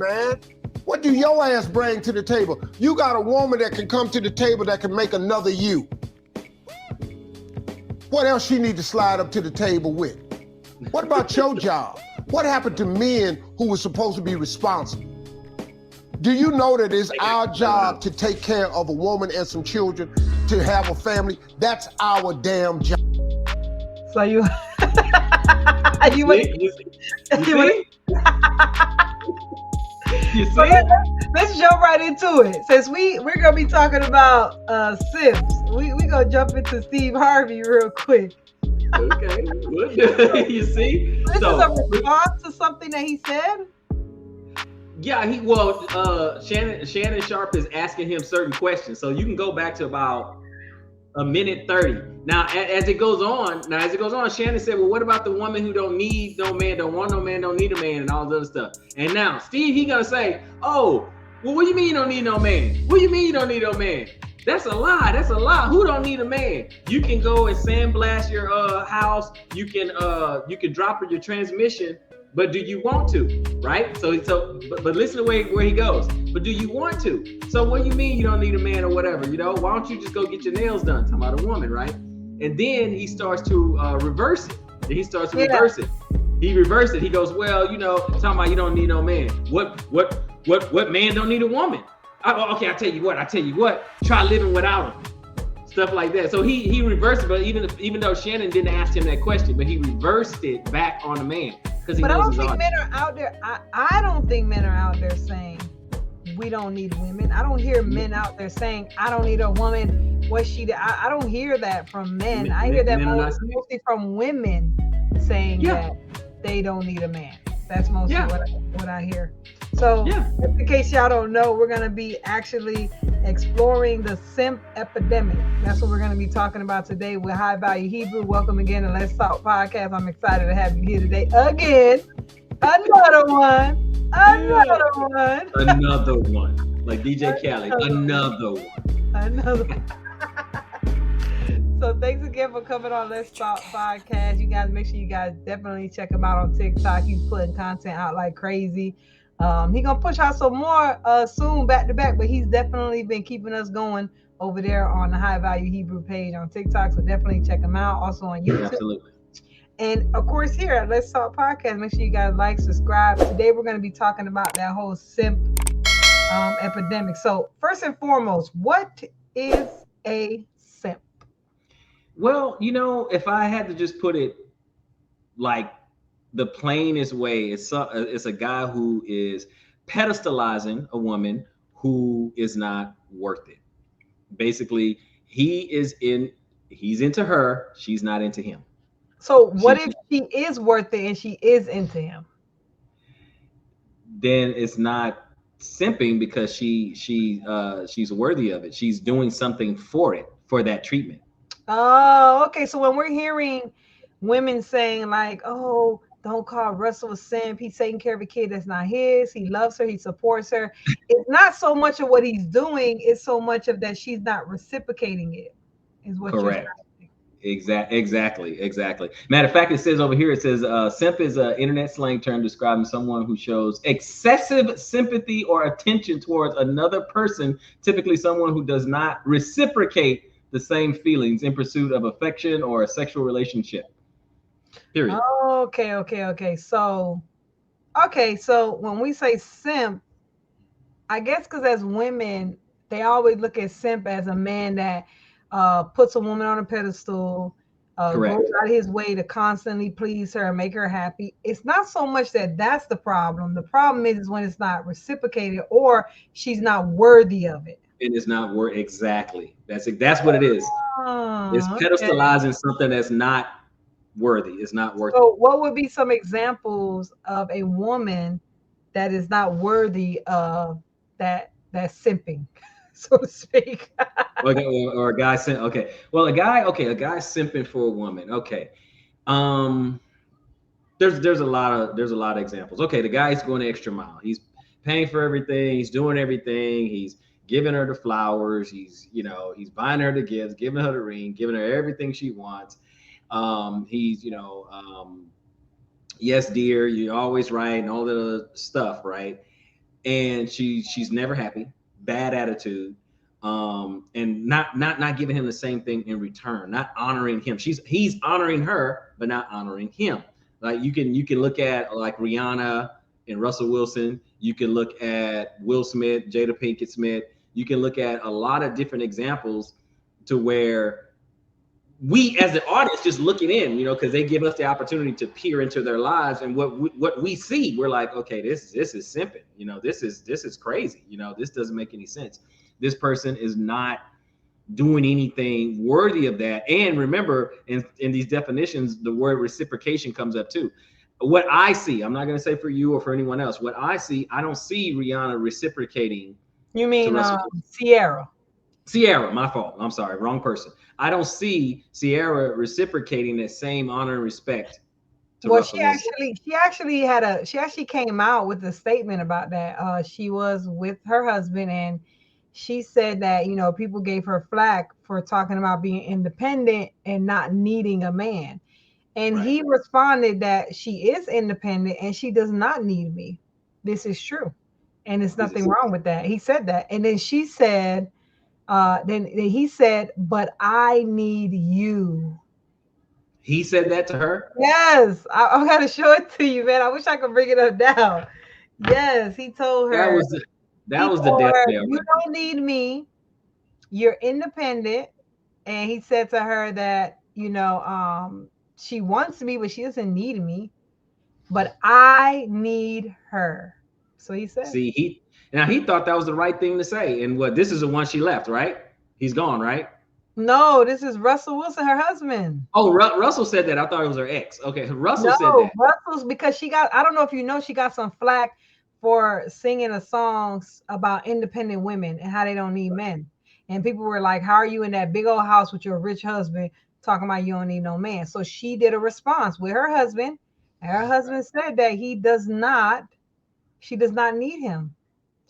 man. What do your ass bring to the table? You got a woman that can come to the table that can make another you. What else she need to slide up to the table with? What about your job? What happened to men who were supposed to be responsible? Do you know that it's our job to take care of a woman and some children, to have a family? That's our damn job. So you You see? Let's jump right into it. Since we're gonna be talking about Sims, we gonna jump into Steve Harvey real quick. Okay, good. You see? This is a response to something that he said. Yeah, Shannon Sharp is asking him certain questions, so you can go back to about a minute 30. Now, as it goes on, Shannon said, well, what about the woman who don't need no man, don't want no man, don't need a man, and all this other stuff? And now, Steve, he gonna say, oh, well, what do you mean you don't need no man? What do you mean you don't need no man? That's a lie. That's a lie. Who don't need a man? You can go and sandblast your house. You can drop your transmission, but do you want to? Right? But listen to where he goes. But do you want to? So what do you mean you don't need a man or whatever? You know, why don't you just go get your nails done? Talking about a woman, right? And then he starts to reverse it. Reverse it. He reversed it. He goes, well, you know, talking about you don't need no man. What man don't need a woman? Okay, I tell you what. Try living without him. Stuff like that. So he reversed it, but even though Shannon didn't ask him that question, but he reversed it back on the man. But I don't think men are out there. I don't think men are out there saying we don't need women. I don't hear men out there saying I don't need a woman. I don't hear that from men. I hear that mostly from women saying that they don't need a man. That's mostly what I hear. So just in case y'all don't know, we're going to be actually exploring the simp epidemic. That's what we're going to be talking about today with High Value Hebrew. Welcome again to Let's Talk Podcast. I'm excited to have you here today again. Another one. Like DJ Khaled. Another one. So thanks again for coming on Let's Talk Podcast. You guys, make sure you guys definitely check him out on TikTok. He's putting content out like crazy. He's gonna push out some more soon back to back, but he's definitely been keeping us going over there on the High Value Hebrew page on TikTok. So definitely check him out. Also on YouTube. Absolutely. And of course here at Let's Talk Podcast, make sure you guys like, subscribe. Today we're going to be talking about that whole simp epidemic. So first and foremost, what is a simp? Well, you know, if I had to just put it like the plainest way, it's a guy who is pedestalizing a woman who is not worth it. Basically, he's into her, she's not into him. So what if she is worth it and she is into him? Then it's not simping because she's worthy of it. She's doing something for that treatment. Oh, okay. So when we're hearing women saying like, oh, don't call Russell a simp, he's taking care of a kid that's not his, he loves her, he supports her. It's not so much of what he's doing, it's so much of that she's not reciprocating it, is what correct. Exactly. Matter of fact, it says over here, simp is an internet slang term describing someone who shows excessive sympathy or attention towards another person, typically someone who does not reciprocate the same feelings in pursuit of affection or a sexual relationship. Period. Okay. So when we say simp, I guess because as women, they always look at simp as a man that puts a woman on a pedestal, goes out of his way to constantly please her and make her happy. It's not so much that that's the problem. The problem is when it's not reciprocated or she's not worthy of it. It is not worth exactly. That's what it is. It's pedestalizing something that's not worthy. It's not worth it. So what would be some examples of a woman that is not worthy of that's simping, so to speak? or a guy simp. Okay. Well, a guy simping for a woman. Okay. There's a lot of examples. Okay, the guy's going the extra mile. He's paying for everything, he's doing everything, he's giving her the flowers, he's buying her the gifts, giving her the ring, giving her everything she wants. He's yes dear, you're always right, and all the other stuff, right? and she's never happy, bad attitude, and not giving him the same thing in return, not honoring him. He's honoring her, but not honoring him. Like you can look at like Rihanna and Russell Wilson. You can look at Will Smith, Jada Pinkett Smith. You can look at a lot of different examples to where we as the audience just looking in, because they give us the opportunity to peer into their lives, and what we see, we're like, okay, this is simping, this is crazy, this doesn't make any sense. This person is not doing anything worthy of that. And remember, in these definitions, the word reciprocation comes up too. What I see, I'm not going to say for you or for anyone else, what I see, I don't see Rihanna reciprocating. You mean Sierra? Sierra, my fault. I'm sorry, wrong person. I don't see Sierra reciprocating that same honor and respect. Well, she actually came out with a statement about that. She was with her husband, and she said that people gave her flack for talking about being independent and not needing a man, and Right. he responded that she is independent and she does not need me. This is true, and there's nothing wrong with that. He said that, and then she said. Then he said, but I need you. He said that to her? Yes. I got to show it to you, man. I wish I could bring it up now. Yes. He told her. That was the death knell. You don't need me. You're independent. And he said to her that, she wants me, but she doesn't need me. But I need her. So he said. See, he thought that was the right thing to say. And this is the one she left, right? He's gone, right? No, this is Russell Wilson, her husband. Oh, Russell said that. I thought it was her ex. Okay, Russell said that. Russell's, because I don't know if you know, she got some flack for singing a songs about independent women and how they don't need men. And people were like, how are you in that big old house with your rich husband talking about you don't need no man? So she did a response with her husband. And her husband said that she does not need him.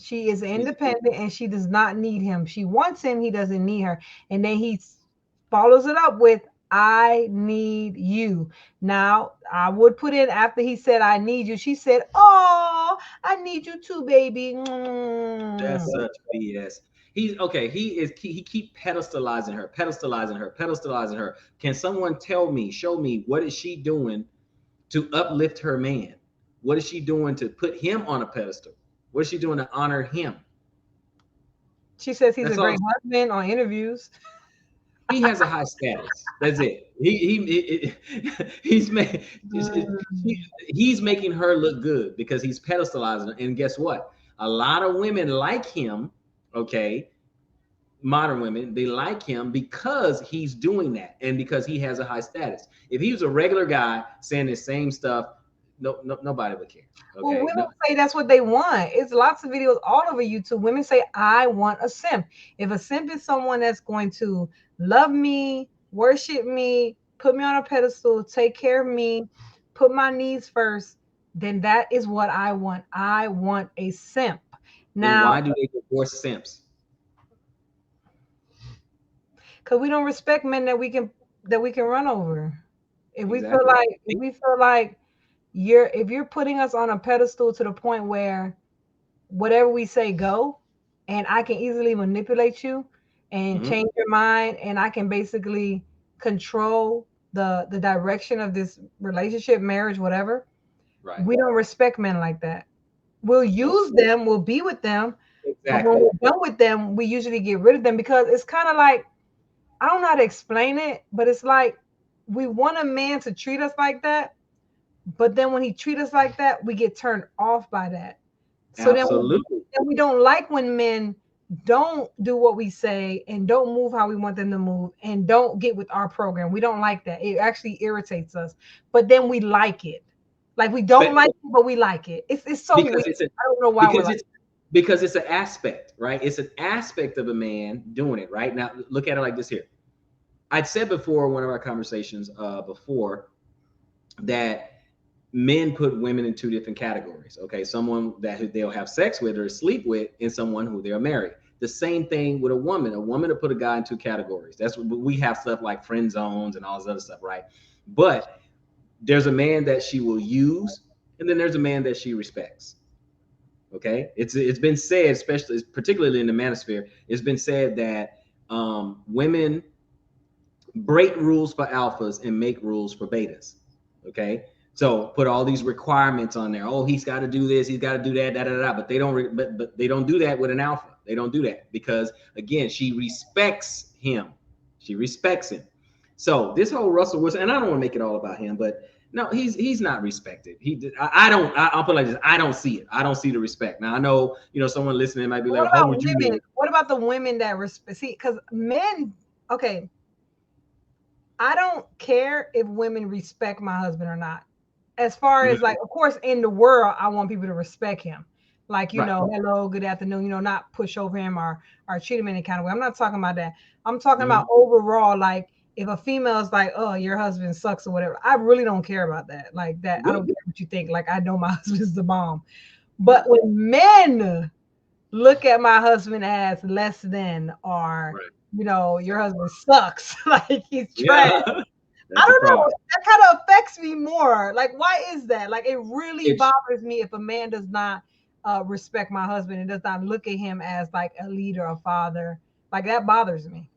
She is independent and she does not need him. She wants him. He doesn't need her. And then he follows it up with, I need you. Now, I would put in after he said, I need you. She said, oh, I need you too, baby. That's such BS. He keep pedestalizing her. Can someone show me what is she doing to uplift her man? What is she doing to put him on a pedestal? What is she doing to honor him? She says he's a great husband on interviews. He has a high status. That's it. He's making her look good because he's pedestalizing her. And guess what? A lot of women like him, okay? Modern women, they like him because he's doing that and because he has a high status. If he was a regular guy saying the same stuff, nobody would care. Okay? Well, women say that's what they want. It's lots of videos all over YouTube. Women say, I want a simp. If a simp is someone that's going to love me, worship me, put me on a pedestal, take care of me, put my needs first, then that is what I want. I want a simp. Now, why do they divorce simps? Because we don't respect men that we can run over. If we feel like if you're putting us on a pedestal to the point where whatever we say go, and I can easily manipulate you and change your mind, and I can basically control the direction of this relationship, marriage, whatever. Right. We don't respect men like that. We'll use them, we'll be with them. Exactly. But when we're done with them, we usually get rid of them because it's kind of like, I don't know how to explain it, but it's like we want a man to treat us like that. But then when he treats us like that, we get turned off by that. So then we don't like when men don't do what we say and don't move how we want them to move and don't get with our program. We don't like that. It actually irritates us. But then we like it. Like we don't like it, but we like it. It's so weird. I don't know why we're like it. Because it's an aspect, right? It's an aspect of a man doing it, right? Now, look at it like this here. I'd said before, one of our conversations before, that men put women in two different categories, okay? Someone that they'll have sex with or sleep with, and someone who they're married. The same thing with a woman. A woman will put a guy in two categories. That's what we have, stuff like friend zones and all this other stuff, right? But there's a man that she will use, and then there's a man that she respects. Okay, it's been said, especially particularly in the manosphere, it's been said that women break rules for alphas and make rules for betas. Okay, so put all these requirements on there. Oh, he's got to do this, he's got to do that, da da da. But they don't. But they don't do that with an alpha. They don't do that because again, she respects him. She respects him. So this whole Russell Wilson, and I don't want to make it all about him, but no, he's not respected. I'll put it like this. I don't see it. I don't see the respect. Now I know, someone listening might be like, how would you do it? What about the women that respect? See, because men, okay, I don't care if women respect my husband or not. As far as like, of course, in the world, I want people to respect him. Like, hello, good afternoon, not push over him or treat him any kind of way. I'm not talking about that. I'm talking about overall, like, if a female is like, oh, your husband sucks or whatever, I really don't care about that. Like that, I don't care what you think. Like, I know my husband's the bomb. But when men look at my husband as less than, or, your husband sucks, like he's trash. I don't know. That kind of affects me more. Like, why is that? Like, it really bothers me if a man does not respect my husband and does not look at him as like a leader, a father. Like, that bothers me.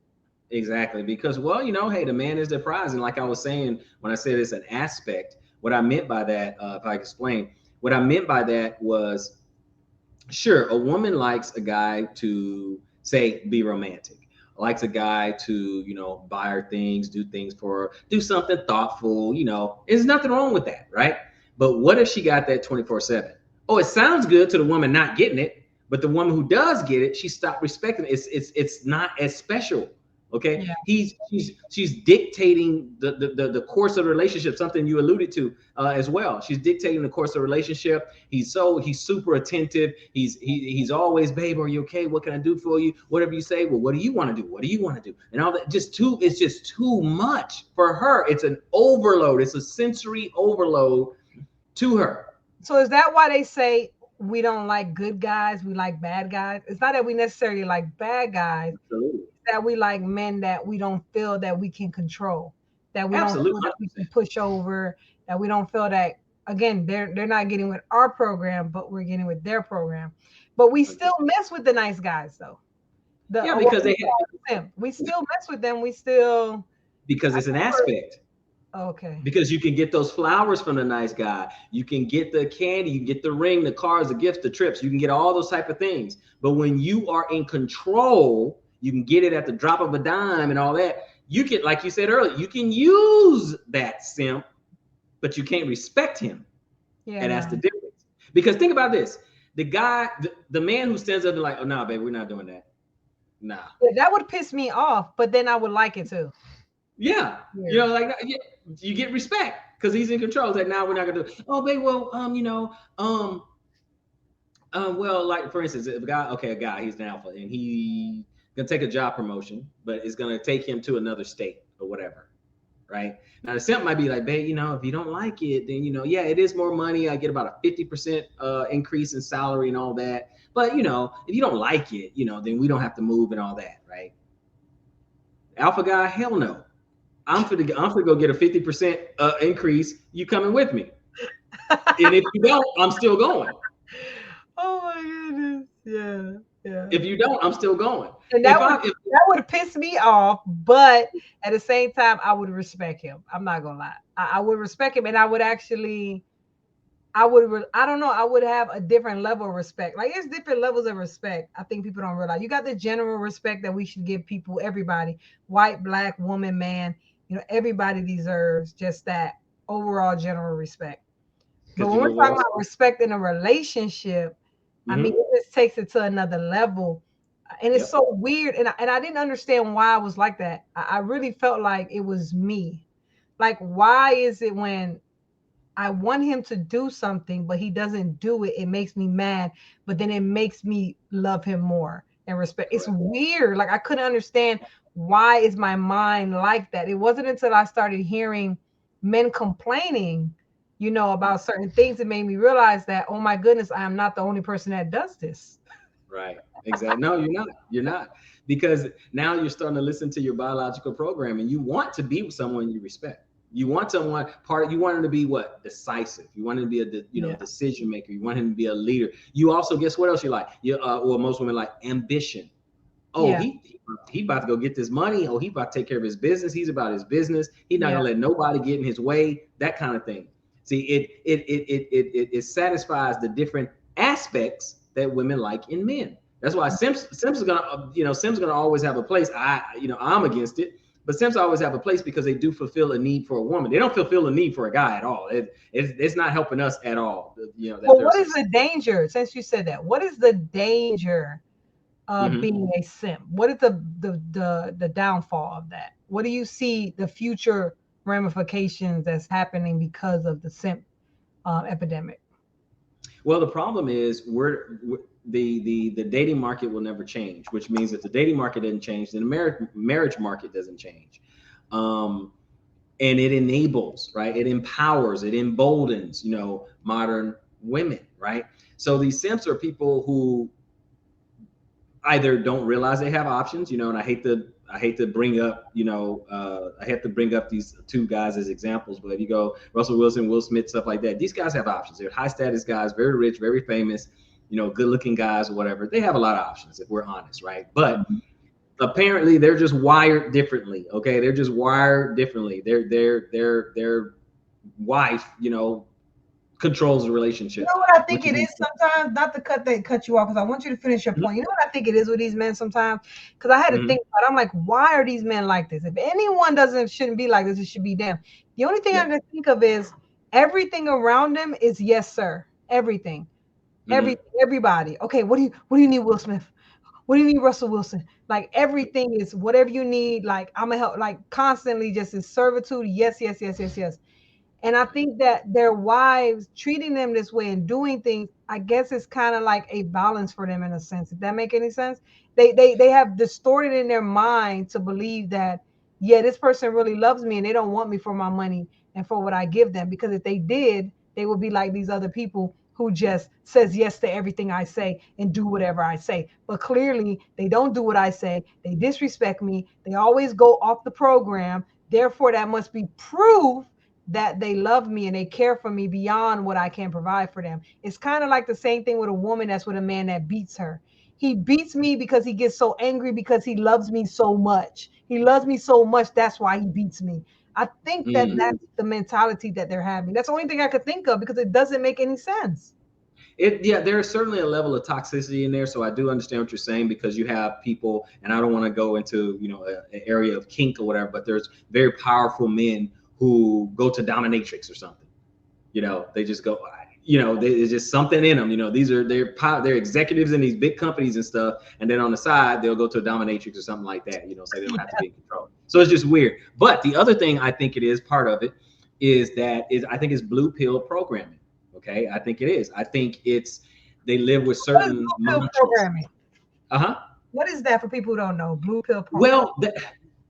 Exactly, because hey, the man is the prize, and like I was saying when I said it's an aspect, what I meant by that, if I explain, what I meant by that was, sure, a woman likes a guy to say be romantic, likes a guy to buy her things, do things for her, do something thoughtful. There's nothing wrong with that, right? But what if she got that 24/7? Oh, it sounds good to the woman not getting it, but the woman who does get it, she stopped respecting it. It's not as special. Okay, yeah. She's dictating the course of the relationship. Something you alluded to as well. She's dictating the course of the relationship. He's super attentive. He's always, babe, are you okay? What can I do for you? Whatever you say. Well, what do you want to do? What do you want to do? And all that. It's just too much for her. It's an overload. It's a sensory overload to her. So is that why they say we don't like good guys, we like bad guys? It's not that we necessarily like bad guys. Absolutely. That we like men that we don't feel that we can control, that we don't feel that we can push over, that we don't feel that, again, they're not getting with our program, but we're getting with their program. But we still mess with the nice guys though. Because we still mess with them. Because it's an aspect. Okay. Because you can get those flowers from the nice guy. You can get the candy, you can get the ring, the cars, the gifts, the trips. You can get all those type of things. But when you are in control, you can get it at the drop of a dime and all that. You can, like you said earlier, you can use that simp, but you can't respect him. Yeah. And that's the difference. Because think about this. The guy, the man who stands up and like, oh, no, baby, we're not doing that. Nah. Yeah, that would piss me off, but then I would like it too. Yeah. You get respect because he's in control. It's like, now we're not going to do it. Oh, babe, well, well, like, for instance, a guy, he's an alpha, and he gonna take a job promotion, but it's gonna take him to another state or whatever, right? Now the simp might be like, babe, if you don't like it, then it is more money. I get about a 50% increase in salary and all that. But if you don't like it, then we don't have to move and all that, right? Alpha guy, hell no. I'm gonna go get a 50% increase. You coming with me? And if you don't, I'm still going. Oh my goodness, yeah. Yeah. If you don't, I'm still going. And that would piss me off, but at the same time, I would respect him. I'm not gonna lie. I would respect him, and I would actually, I don't know, I would have a different level of respect. Like, there's different levels of respect. I think people don't realize. You got the general respect that we should give people, everybody, white, black, woman, man. Everybody deserves just that overall general respect. But when we're talking about respect in a relationship, I mean, it just takes it to another level. And it's so weird. And I didn't understand why I was like that. I really felt like it was me. Like, why is it when I want him to do something, but he doesn't do it, it makes me mad, but then it makes me love him more and respect. It's weird. Like, I couldn't understand, why is my mind like that? It wasn't until I started hearing men complaining about certain things, it made me realize that, oh my goodness, I am not the only person that does this. Right. Exactly. No, you're not. Because now you're starting to listen to your biological program and you want to be with someone you respect. You want someone you want him to be what? Decisive. You want him to be a decision maker. You want him to be a leader. You also, guess what else you like? Well, most women like ambition. Oh, he about to go get this money. Oh, he about to take care of his business. He's about his business. He's not gonna let nobody get in his way. That kind of thing. See, it satisfies the different aspects that women like in men. That's why Simps is gonna always have a place. I'm against it, but Simps always have a place because they do fulfill a need for a woman. They don't fulfill a need for a guy at all. It's not helping us at all. Well, what is the danger? Since you said that, what is the danger of being a simp? What is the downfall of that? What do you see the future ramifications that's happening because of the simp epidemic? Well, the problem is the dating market will never change, which means if the dating market doesn't change, then the marriage market doesn't change. And it enables, right? It empowers, it emboldens, modern women, right? So these simps are people who either don't realize they have options, and I hate to bring up, I have to bring up these two guys as examples, but if you go Russell Wilson, Will Smith, stuff like that, these guys have options. They're high status guys, very rich, very famous, good looking guys or whatever. They have a lot of options if we're honest, right? But apparently they're just wired differently. Okay. They're just wired differently. Their wife, controls the relationship. You know what I think it is sometimes, not to cut you off, because I want you to finish your point. You know what I think it is with these men sometimes? Because I had to think about it. I'm like, why are these men like this? If anyone shouldn't be like this, it should be them. The only thing I can think of is everything around them is yes, sir. Everything. Everybody. Okay, what do you need, Will Smith? What do you need, Russell Wilson? Like everything is whatever you need. Like I'm gonna help. Like constantly, just in servitude. Yes. And I think that their wives treating them this way and doing things, I guess it's kind of like a balance for them in a sense. If that make any sense, they have distorted in their mind to believe that, this person really loves me and they don't want me for my money and for what I give them. Because if they did, they would be like these other people who just says yes to everything I say and do whatever I say. But clearly they don't do what I say. They disrespect me. They always go off the program. Therefore, that must be proof that they love me and they care for me beyond what I can provide for them. It's kind of like the same thing with a woman that's with a man that beats her. He beats me because he gets so angry because he loves me so much. He loves me so much. That's why he beats me. I think that that's the mentality that they're having. That's the only thing I could think of because it doesn't make any sense. There is certainly a level of toxicity in there. So I do understand what you're saying because you have people, and I don't want to go into, an area of kink or whatever, but there's very powerful men who go to dominatrix or something. They just go, there's just something in them. They're executives in these big companies and stuff. And then on the side, they'll go to a dominatrix or something like that, so they don't have to be in control. So it's just weird. But the other thing I think it is part of it I think it's blue pill programming. Okay. I think it is. I think they live with certain programming. What is that for people who don't know? Blue pill programming.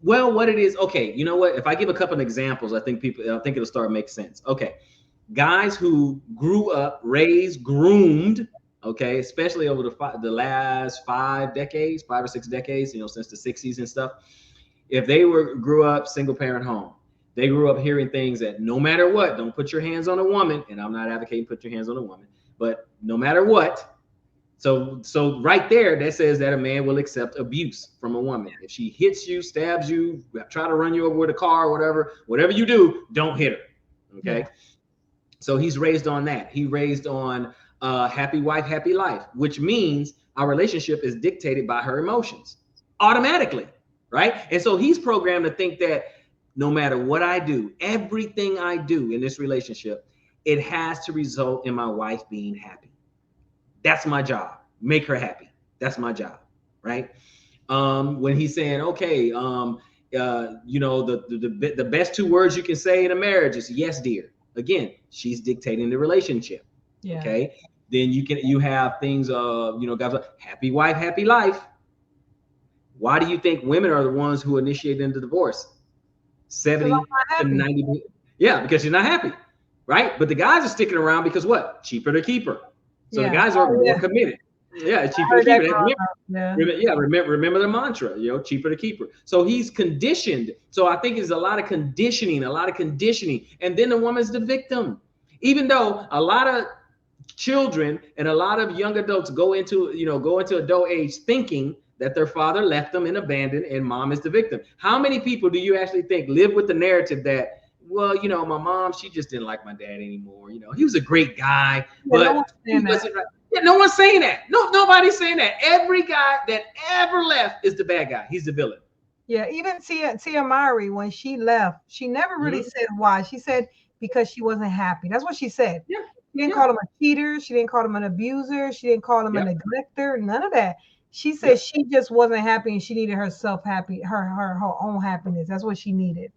Well, what it is, okay, you know what? If I give a couple of examples, I think it'll start to make sense. Okay, guys who grew up, raised, groomed, okay, especially over the last 5 or 6 decades, since the 60s and stuff. If they grew up single parent home, they grew up hearing things that no matter what, don't put your hands on a woman, and I'm not advocating put your hands on a woman, but no matter what. So right there, that says that a man will accept abuse from a woman. If she hits you, stabs you, try to run you over with a car, whatever you do, don't hit her. Okay. Yeah. So he's raised on that. He raised on happy wife, happy life, which means our relationship is dictated by her emotions automatically. Right. And so he's programmed to think that no matter what I do, everything I do in this relationship, it has to result in my wife being happy. That's my job. Make her happy. That's my job, right? When he's saying, okay, the best 2 words you can say in a marriage is yes, dear. Again, she's dictating the relationship. Yeah. Okay. Then you have things guys like happy wife, happy life. Why do you think women are the ones who initiate into divorce? 70 to 90. Yeah, because she's not happy, right? But the guys are sticking around because what? Cheaper to keep her. So the guys are more committed. Yeah, it's I cheaper to heard keep that it. growing up. Yeah. Remember the mantra, cheaper to keep her. So he's conditioned. So I think it's a lot of conditioning, and then the woman's the victim. Even though a lot of children and a lot of young adults go into adult age thinking that their father left them and abandoned, and mom is the victim. How many people do you actually think live with the narrative that, well, my mom, she just didn't like my dad anymore. He was a great guy, Yeah, no one's but he saying that. wasn't right. Yeah, no one's saying that. No, nobody's saying that. Every guy that ever left is the bad guy. He's the villain. Yeah, even Tia Mowry, when she left, she never really Mhm. said why. She said because she wasn't happy. That's what she said. Yeah. She didn't Yeah. call him a cheater. She didn't call him an abuser. She didn't call him a Yep. neglector. None of that. She said Yep. she just wasn't happy and she needed herself happy, her own happiness. That's what she needed.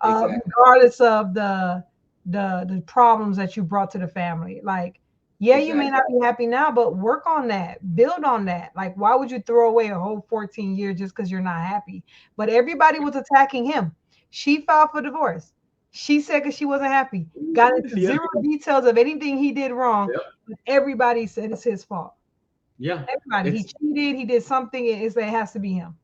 Exactly. Regardless of the problems that you brought to the family. Like, yeah, you may not be happy now, but work on that, build on that. Like, why would you throw away a whole 14 years just because you're not happy? But everybody was attacking him. She filed for divorce. She said because she wasn't happy. Got into Yeah. zero details of anything he did wrong. Yep. But everybody said it's his fault. Yeah. Everybody. He cheated. He did something. It has to be him.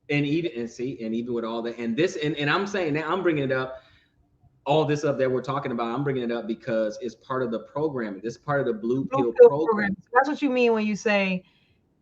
And even with all that, and I'm saying that I'm bringing it up. All this up that we're talking about, I'm bringing it up because it's part of the programming. This is part of the blue pill program. That's what you mean when you say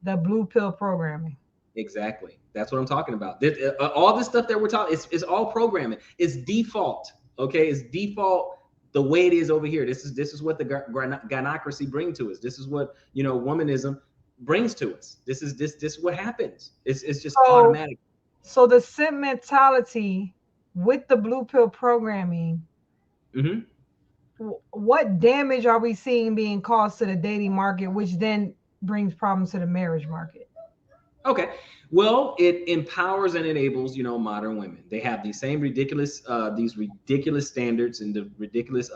the blue pill programming. Exactly. That's what I'm talking about. All this stuff that we're talking, it's all programming. It's default. Okay, it's default the way it is over here. This is what the gynocracy brings to us. This is what womanism brings to us. This is what happens. It's just automatic. So the simp mentality with the blue pill programming, what damage are we seeing being caused to the dating market, which then brings problems to the marriage market? Okay, well, it empowers and enables modern women. They have these same ridiculous standards and the ridiculous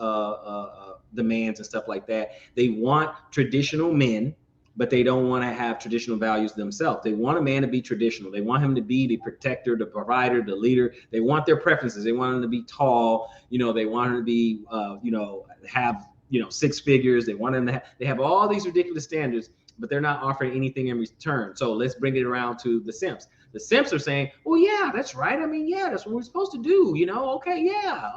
demands and stuff like that. They want traditional men, but they don't want to have traditional values themselves. They want a man to be traditional. They want him to be the protector, the provider, the leader. They want their preferences. They want him to be tall. They want him to be, have, 6 figures. They want him to they have all these ridiculous standards, but they're not offering anything in return. So let's bring it around to the simps. The simps are saying, well, yeah, that's right. I mean, yeah, that's what we're supposed to do. Okay, yeah.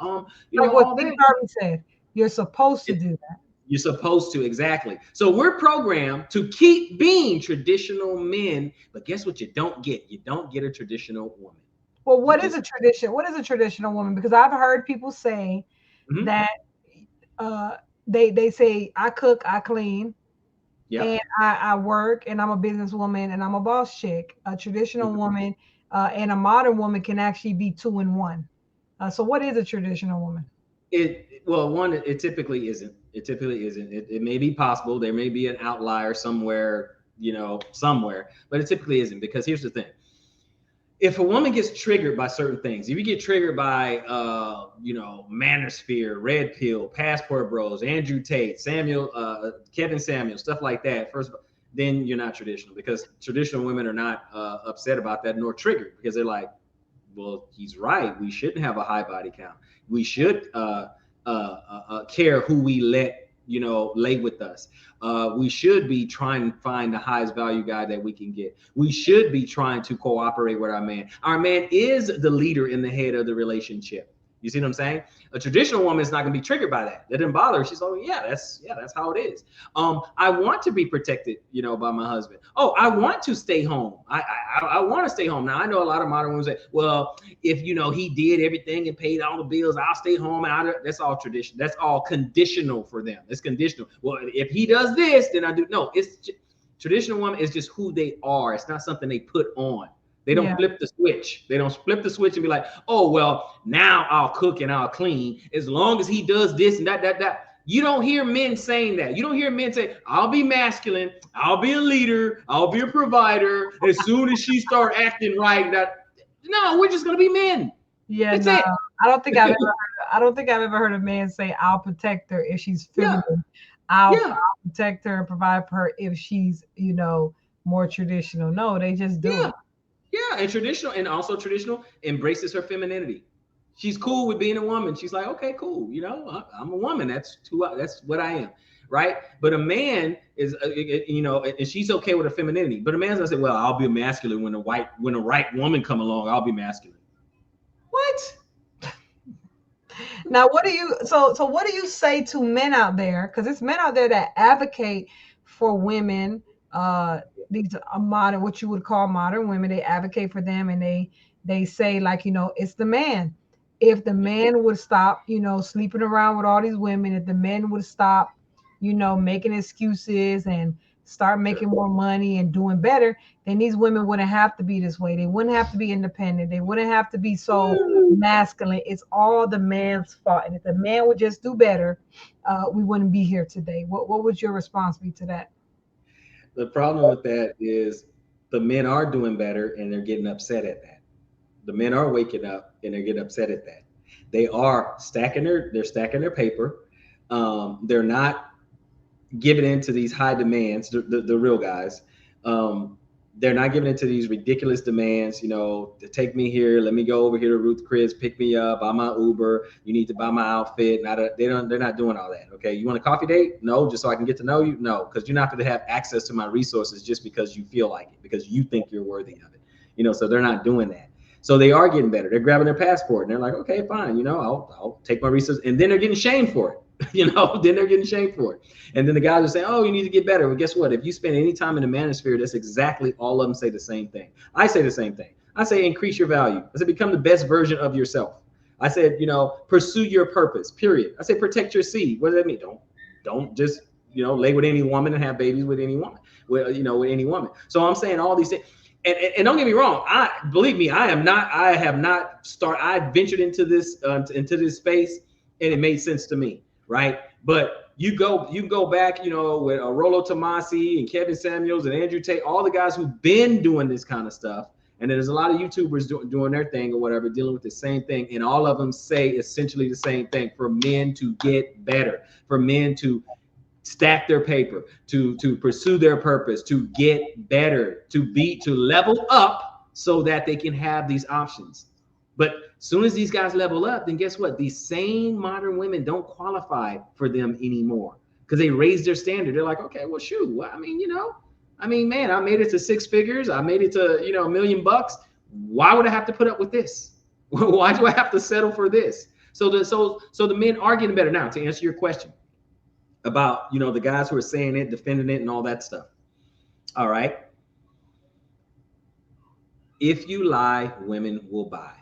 Like what Steve Harvey said, you're supposed to do that. You're supposed to, exactly. So we're programmed to keep being traditional men, but guess what you don't get? You don't get a traditional woman. Well, what is a tradition? What is a traditional woman? Because I've heard people say that they say, I cook, I clean, and I work, and I'm a businesswoman, and I'm a boss chick. A traditional woman and a modern woman can actually be 2 in 1. So what is a traditional woman? It typically isn't. It may be possible. There may be an outlier somewhere, but it typically isn't, because here's the thing. If a woman gets triggered by certain things, if you get triggered by, Manosphere, Red Pill, Passport Bros, Andrew Tate, Kevin Samuel, stuff like that, then you're not traditional, because traditional women are not upset about that nor triggered, because they're like, well, he's right. We shouldn't have a high body count. We should care who we let lay with us. We should be trying to find the highest value guy that we can get. We should be trying to cooperate with our man. Our man is the leader in the head of the relationship. You see what I'm saying? A traditional woman is not going to be triggered by that. That didn't bother her. She's like, that's how it is. I want to be protected, by my husband. Oh, I want to stay home. I want to stay home. Now, I know a lot of modern women say, well, if he did everything and paid all the bills, I'll stay home. And that's all tradition. That's all conditional for them. It's conditional. Well, if he does this, then I do. No, traditional woman is just who they are. It's not something they put on. They don't flip the switch. They don't flip the switch and be like, oh, well, now I'll cook and I'll clean as long as he does this and that. You don't hear men saying that. You don't hear men say, I'll be masculine. I'll be a leader. I'll be a provider. As soon as she start acting right, no, we're just going to be men. Yeah, no, I don't think I've ever heard a man say, I'll protect her if she's feminine. Yeah. I'll protect her and provide for her if she's, more traditional. No, they just do it. Yeah, and traditional embraces her femininity. She's cool with being a woman. She's like, okay, cool. I'm a woman. That's what I am, right? But a man is, and she's okay with her femininity. But a man's gonna say, well, I'll be masculine when a right woman come along. I'll be masculine. What? Now, what do you so what do you say to men out there? Because it's men out there that advocate for women. These are modern, what you would call modern women. They advocate for them, and they say, like, it's the man. If the man would stop, sleeping around with all these women, if the men would stop, making excuses and start making more money and doing better, then these women wouldn't have to be this way. They wouldn't have to be independent. They wouldn't have to be so masculine. It's all the man's fault. And if the man would just do better, we wouldn't be here today. What would your response be to that? The problem with that is the men are doing better and they're getting upset at that. The men are waking up and they're getting upset at that. They are stacking their paper. They're not giving in to these high demands, the real guys. They're not giving into these ridiculous demands, to take me here, let me go over here to Ruth Chris, pick me up, buy my Uber, you need to buy my outfit. They're not doing all that. Okay. You want a coffee date? No, just so I can get to know you? No, because you're not going to have access to my resources just because you feel like it, because you think you're worthy of it. So they're not doing that. So they are getting better. They're grabbing their passport and they're like, okay, fine, I'll take my resources, and then they're getting shamed for it. Then they're getting shamed for it. And then the guys are saying, oh, you need to get better. Well, guess what? If you spend any time in the manosphere, that's exactly all of them say the same thing. I say the same thing. I say, increase your value. I say, become the best version of yourself. I said, pursue your purpose, period. I say, protect your seed. What does that mean? Don't just, lay with any woman and have babies with any woman, with any woman. So I'm saying all these things. And don't get me wrong. Believe me, I ventured into this space and it made sense to me. Right. But you can go back, with Rollo Tomasi and Kevin Samuels and Andrew Tate, all the guys who've been doing this kind of stuff. And then there's a lot of YouTubers doing their thing or whatever, dealing with the same thing. And all of them say essentially the same thing: for men to get better, for men to stack their paper, to pursue their purpose, to get better, to level up so that they can have these options. But as soon as these guys level up, then guess what? These same modern women don't qualify for them anymore because they raised their standard. They're like, okay, well, shoot. Man, I made it to six figures. I made it to, $1 million. Why would I have to put up with this? Why do I have to settle for this? So the men are getting better. Now, to answer your question about, the guys who are saying it, defending it, and all that stuff. All right. If you lie, women will buy.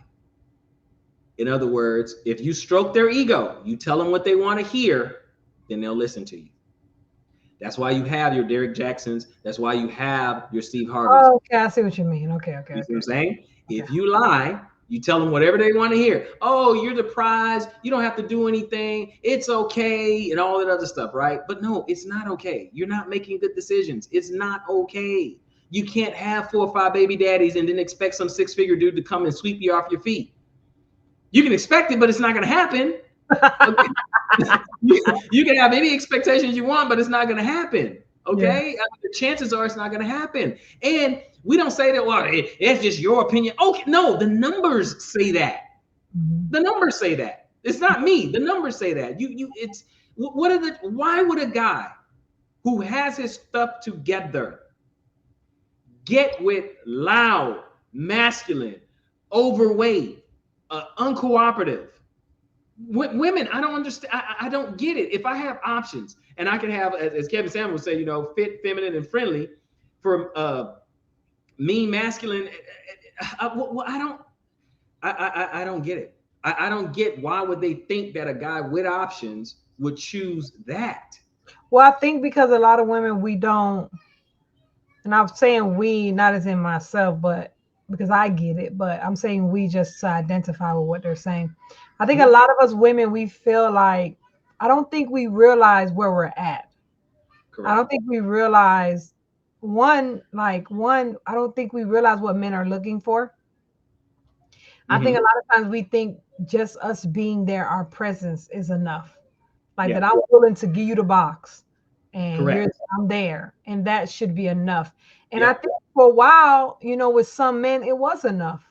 In other words, if you stroke their ego, you tell them what they want to hear, then they'll listen to you. That's why you have your Derek Jacksons. That's why you have your Steve Harveys. Oh, okay, I see what you mean. Okay. You see what I'm saying? Okay. If you lie, you tell them whatever they want to hear. Oh, you're the prize. You don't have to do anything. It's okay, and all that other stuff, right? But no, it's not okay. You're not making good decisions. It's not okay. You can't have 4 or 5 baby daddies and then expect some 6-figure dude to come and sweep you off your feet. You can expect it, but it's not going to happen. You can have any expectations you want, but it's not going to happen. Okay. Yeah. The chances are it's not going to happen. And we don't say that, well, it's just your opinion. Okay. No, the numbers say that. The numbers say that. It's not me. The numbers say that. Why would a guy who has his stuff together get with loud, masculine, overweight, uncooperative women? I don't understand. I don't get it. If I have options and I can have, as Kevin Samuel would say, fit, feminine, and friendly, for mean, masculine, I don't get it. I don't get why would they think that a guy with options would choose that. Well, I think because a lot of women, we don't, and I'm saying we, not as in myself, but because I get it, but I'm saying we just to identify with what they're saying. I think a lot of us women, we feel like, I don't think we realize where we're at. Correct. I don't think we realize I don't think we realize what men are looking for. I think a lot of times we think just us being there, our presence is enough. Like that I'm willing to give you the box and I'm there, and that should be enough. And I think for a while, with some men, it was enough.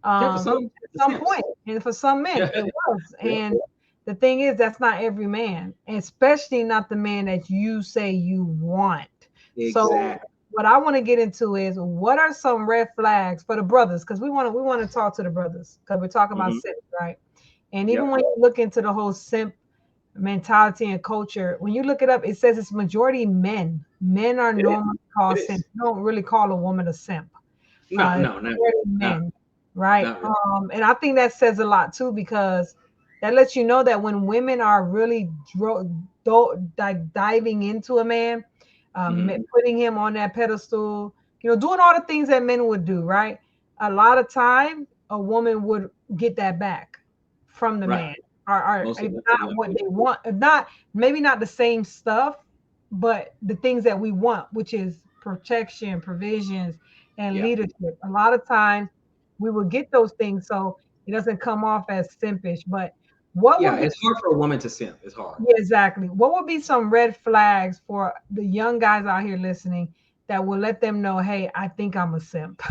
At some point, and for some men, it was. And the thing is, that's not every man, especially not the man that you say you want. So Exactly. what I want to get into is what are some red flags for the brothers? Because we want to talk to the brothers because we're talking about Mhm. simp, right? And even Yep. when you look into the whole simp mentality and culture, when you look it up, it says it's majority men. Men are It is. normally called It is. simp. You don't really call a woman a simp. No, It's no, not really. majority Not, men, right? not really. And I think that says a lot too, because that lets you know that when women are really like diving into a man, Mhm. putting him on that pedestal, doing all the things that men would do, right? A lot of time, a woman would get that back from the Right. man, or Most of if the not time. what they want, if not, maybe not the same stuff, but the things that we want, which is protection, provisions, and Yeah. leadership. A lot of times we will get those things, so it doesn't come off as simpish. But what Yeah. would be It's hard for a woman to simp. It's hard. yeah, exactly. What would be some red flags for the young guys out here listening that will let them know, hey, I think I'm a simp.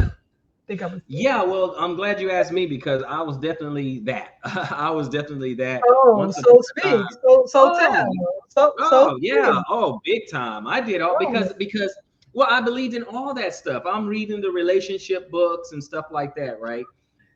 think I'm a simp. Yeah, well, I'm glad you asked me because I was definitely that. I was definitely that. Oh, Once upon so a time. speak. So Oh, tell. So oh yeah. speak. Oh, big time. I did all Oh, because well, I believed in all that stuff. I'm reading the relationship books and stuff like that, right?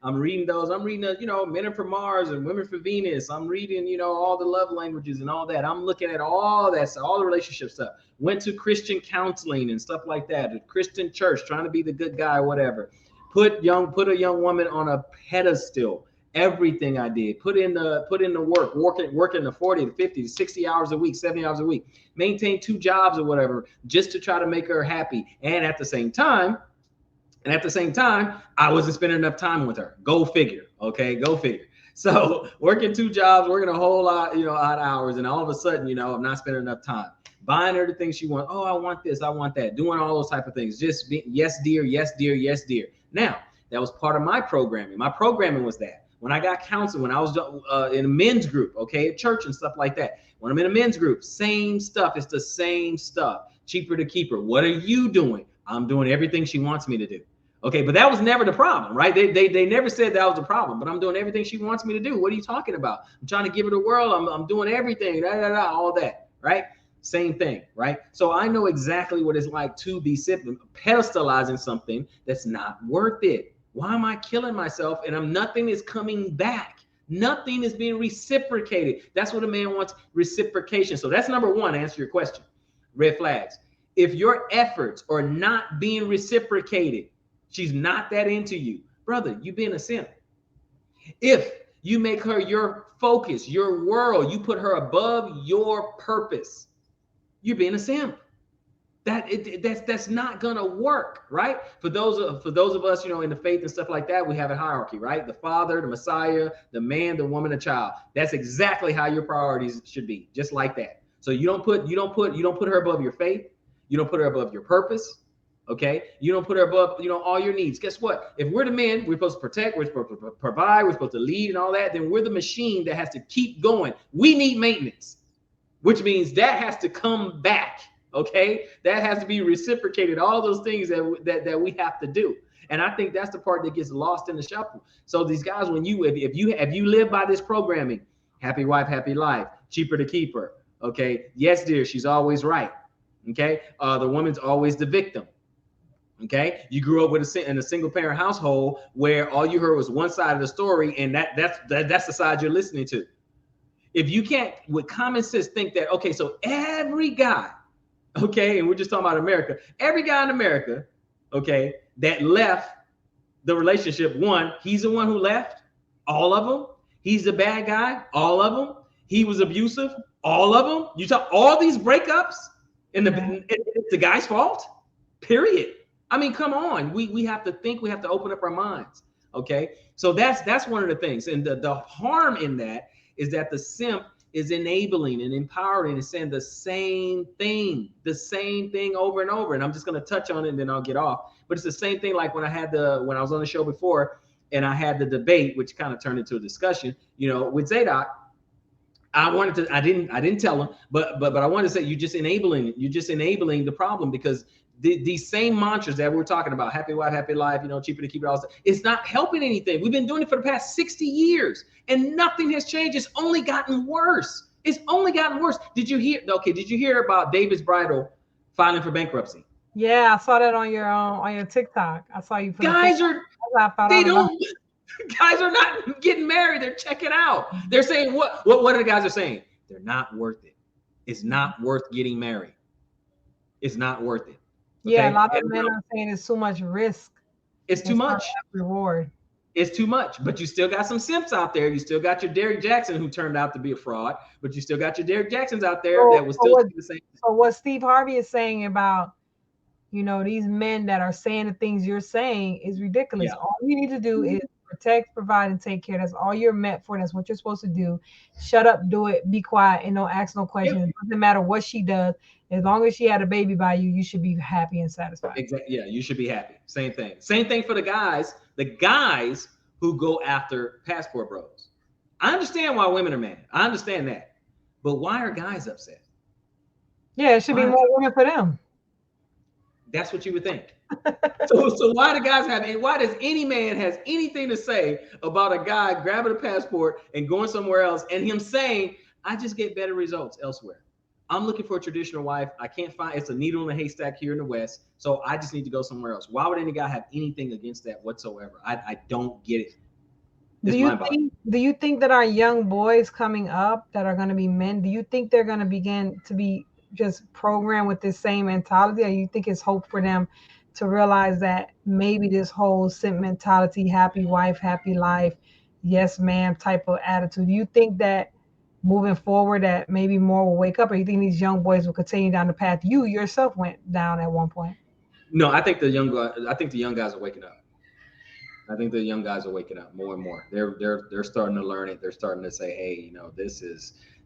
I'm reading those. I'm reading the, Men Are from Mars and Women for Venus. I'm reading, all the love languages and all that. I'm looking at all that stuff, all the relationship stuff. Went to Christian counseling and stuff like that. A Christian church, trying to be the good guy, whatever. Put a young woman on a pedestal. Everything I did, put in the work, working the 40 to 50 to 60 hours a week, 70 hours a week, maintain 2 jobs or whatever, just to try to make her happy. And at the same time, I wasn't spending enough time with her. Go figure. Okay, go figure. So working 2 jobs, working a whole lot, odd hours, and all of a sudden, I'm not spending enough time. Buying her the things she wants. Oh, I want this, I want that. Doing all those type of things. Just being yes, dear, yes, dear, yes, dear. Now, that was part of my programming. My programming was that. When I got counseling, when I was in a men's group, okay, at church and stuff like that. When I'm in a men's group, same stuff. It's the same stuff. Cheaper to keep her. What are you doing? I'm doing everything she wants me to do. Okay, but that was never the problem, right? They never said that was the problem, but I'm doing everything she wants me to do. What are you talking about? I'm trying to give her the world. I'm doing everything, all that, right? Same thing, right? So I know exactly what it's like to be pedestalizing something that's not worth it. Why am I killing myself and nothing is coming back? Nothing is being reciprocated. That's what a man wants, reciprocation. So that's number one, to answer your question. Red flags. If your efforts are not being reciprocated, she's not that into you, brother, you being a simp. If you make her your focus, your world, you put her above your purpose, you're being a simp. That's not gonna work, right? For those of us, in the faith and stuff like that, we have a hierarchy, right? The Father, the Messiah, the man, the woman, the child. That's exactly how your priorities should be, just like that. So you don't put her above your faith. You don't put her above your purpose. Okay, you don't put her above, all your needs. Guess what? If we're the men, we're supposed to protect, we're supposed to provide, we're supposed to lead, and all that. Then we're the machine that has to keep going. We need maintenance, which means that has to come back. Okay, that has to be reciprocated. All those things that we have to do. And I think that's the part that gets lost in the shuffle. So these guys, if you live by this programming, happy wife, happy life, cheaper to keep her. Okay, yes, dear, she's always right. Okay, the woman's always the victim. Okay, you grew up in a single parent household where all you heard was one side of the story, and that's the side you're listening to. If you can't, with common sense, think that, okay, so every guy, okay, and we're just talking about America, every guy in America, okay, that left the relationship, he's the one who left, all of them. He's the bad guy, all of them. He was abusive, all of them. You talk all these breakups, and it's the guy's fault, period. I mean, come on. We have to think. We have to open up our minds. Okay. So that's one of the things. And the harm in that is that the simp is enabling and empowering and saying the same thing over and over. And I'm just going to touch on it and then I'll get off. But it's the same thing like when I was on the show before and I had the debate, which kind of turned into a discussion, with Zadok. I didn't tell him, but I wanted to say you're just enabling the problem because these same mantras that we're talking about, happy wife, happy life, cheaper to keep it all. It's not helping anything. We've been doing it for the past 60 years and nothing has changed. It's only gotten worse. It's only gotten worse. Did you hear about David's Bridal filing for bankruptcy? Yeah, I saw that on your TikTok. I saw you. Guys are not getting married. They're checking out. They're saying what are the guys are saying? They're not worth it. It's not worth getting married. It's not worth it. Okay? Yeah, a lot of men are saying it's too much risk. It's too much reward. It's too much, but you still got some simps out there. You still got your Derrick Jackson who turned out to be a fraud, but you still got your Derrick Jacksons out there that was still the same. So what Steve Harvey is saying about, these men that are saying the things you're saying is ridiculous. Yeah. All you need to do is protect, provide, and take care. That's all you're meant for. That's what you're supposed to do. Shut up, do it, be quiet, and don't ask no questions. Yeah. It doesn't matter what she does. As long as she had a baby by you, you should be happy and satisfied. Exactly. Yeah, you should be happy. Same thing. Same thing for the guys. The guys who go after passport bros. I understand why women are mad. I understand that. But why are guys upset? Yeah, it should be more women for them. That's what you would think. So why why does any man has anything to say about a guy grabbing a passport and going somewhere else and him saying, I just get better results elsewhere. I'm looking for a traditional wife. I can't find, it's a needle in a haystack here in the West. So I just need to go somewhere else. Why would any guy have anything against that whatsoever? I don't get it. Do you think that our young boys coming up that are going to be men, do you think they're going to begin to be just programmed with this same mentality? Or you think it's hope for them to realize that maybe this whole simp mentality, happy wife, happy life, yes ma'am type of attitude, do you think that moving forward that maybe more will wake up, or you think these young boys will continue down the path you yourself went down at one point? No, I think the young guys are waking up. I think the young guys are waking up more and more. They're starting to learn it. They're starting to say, hey,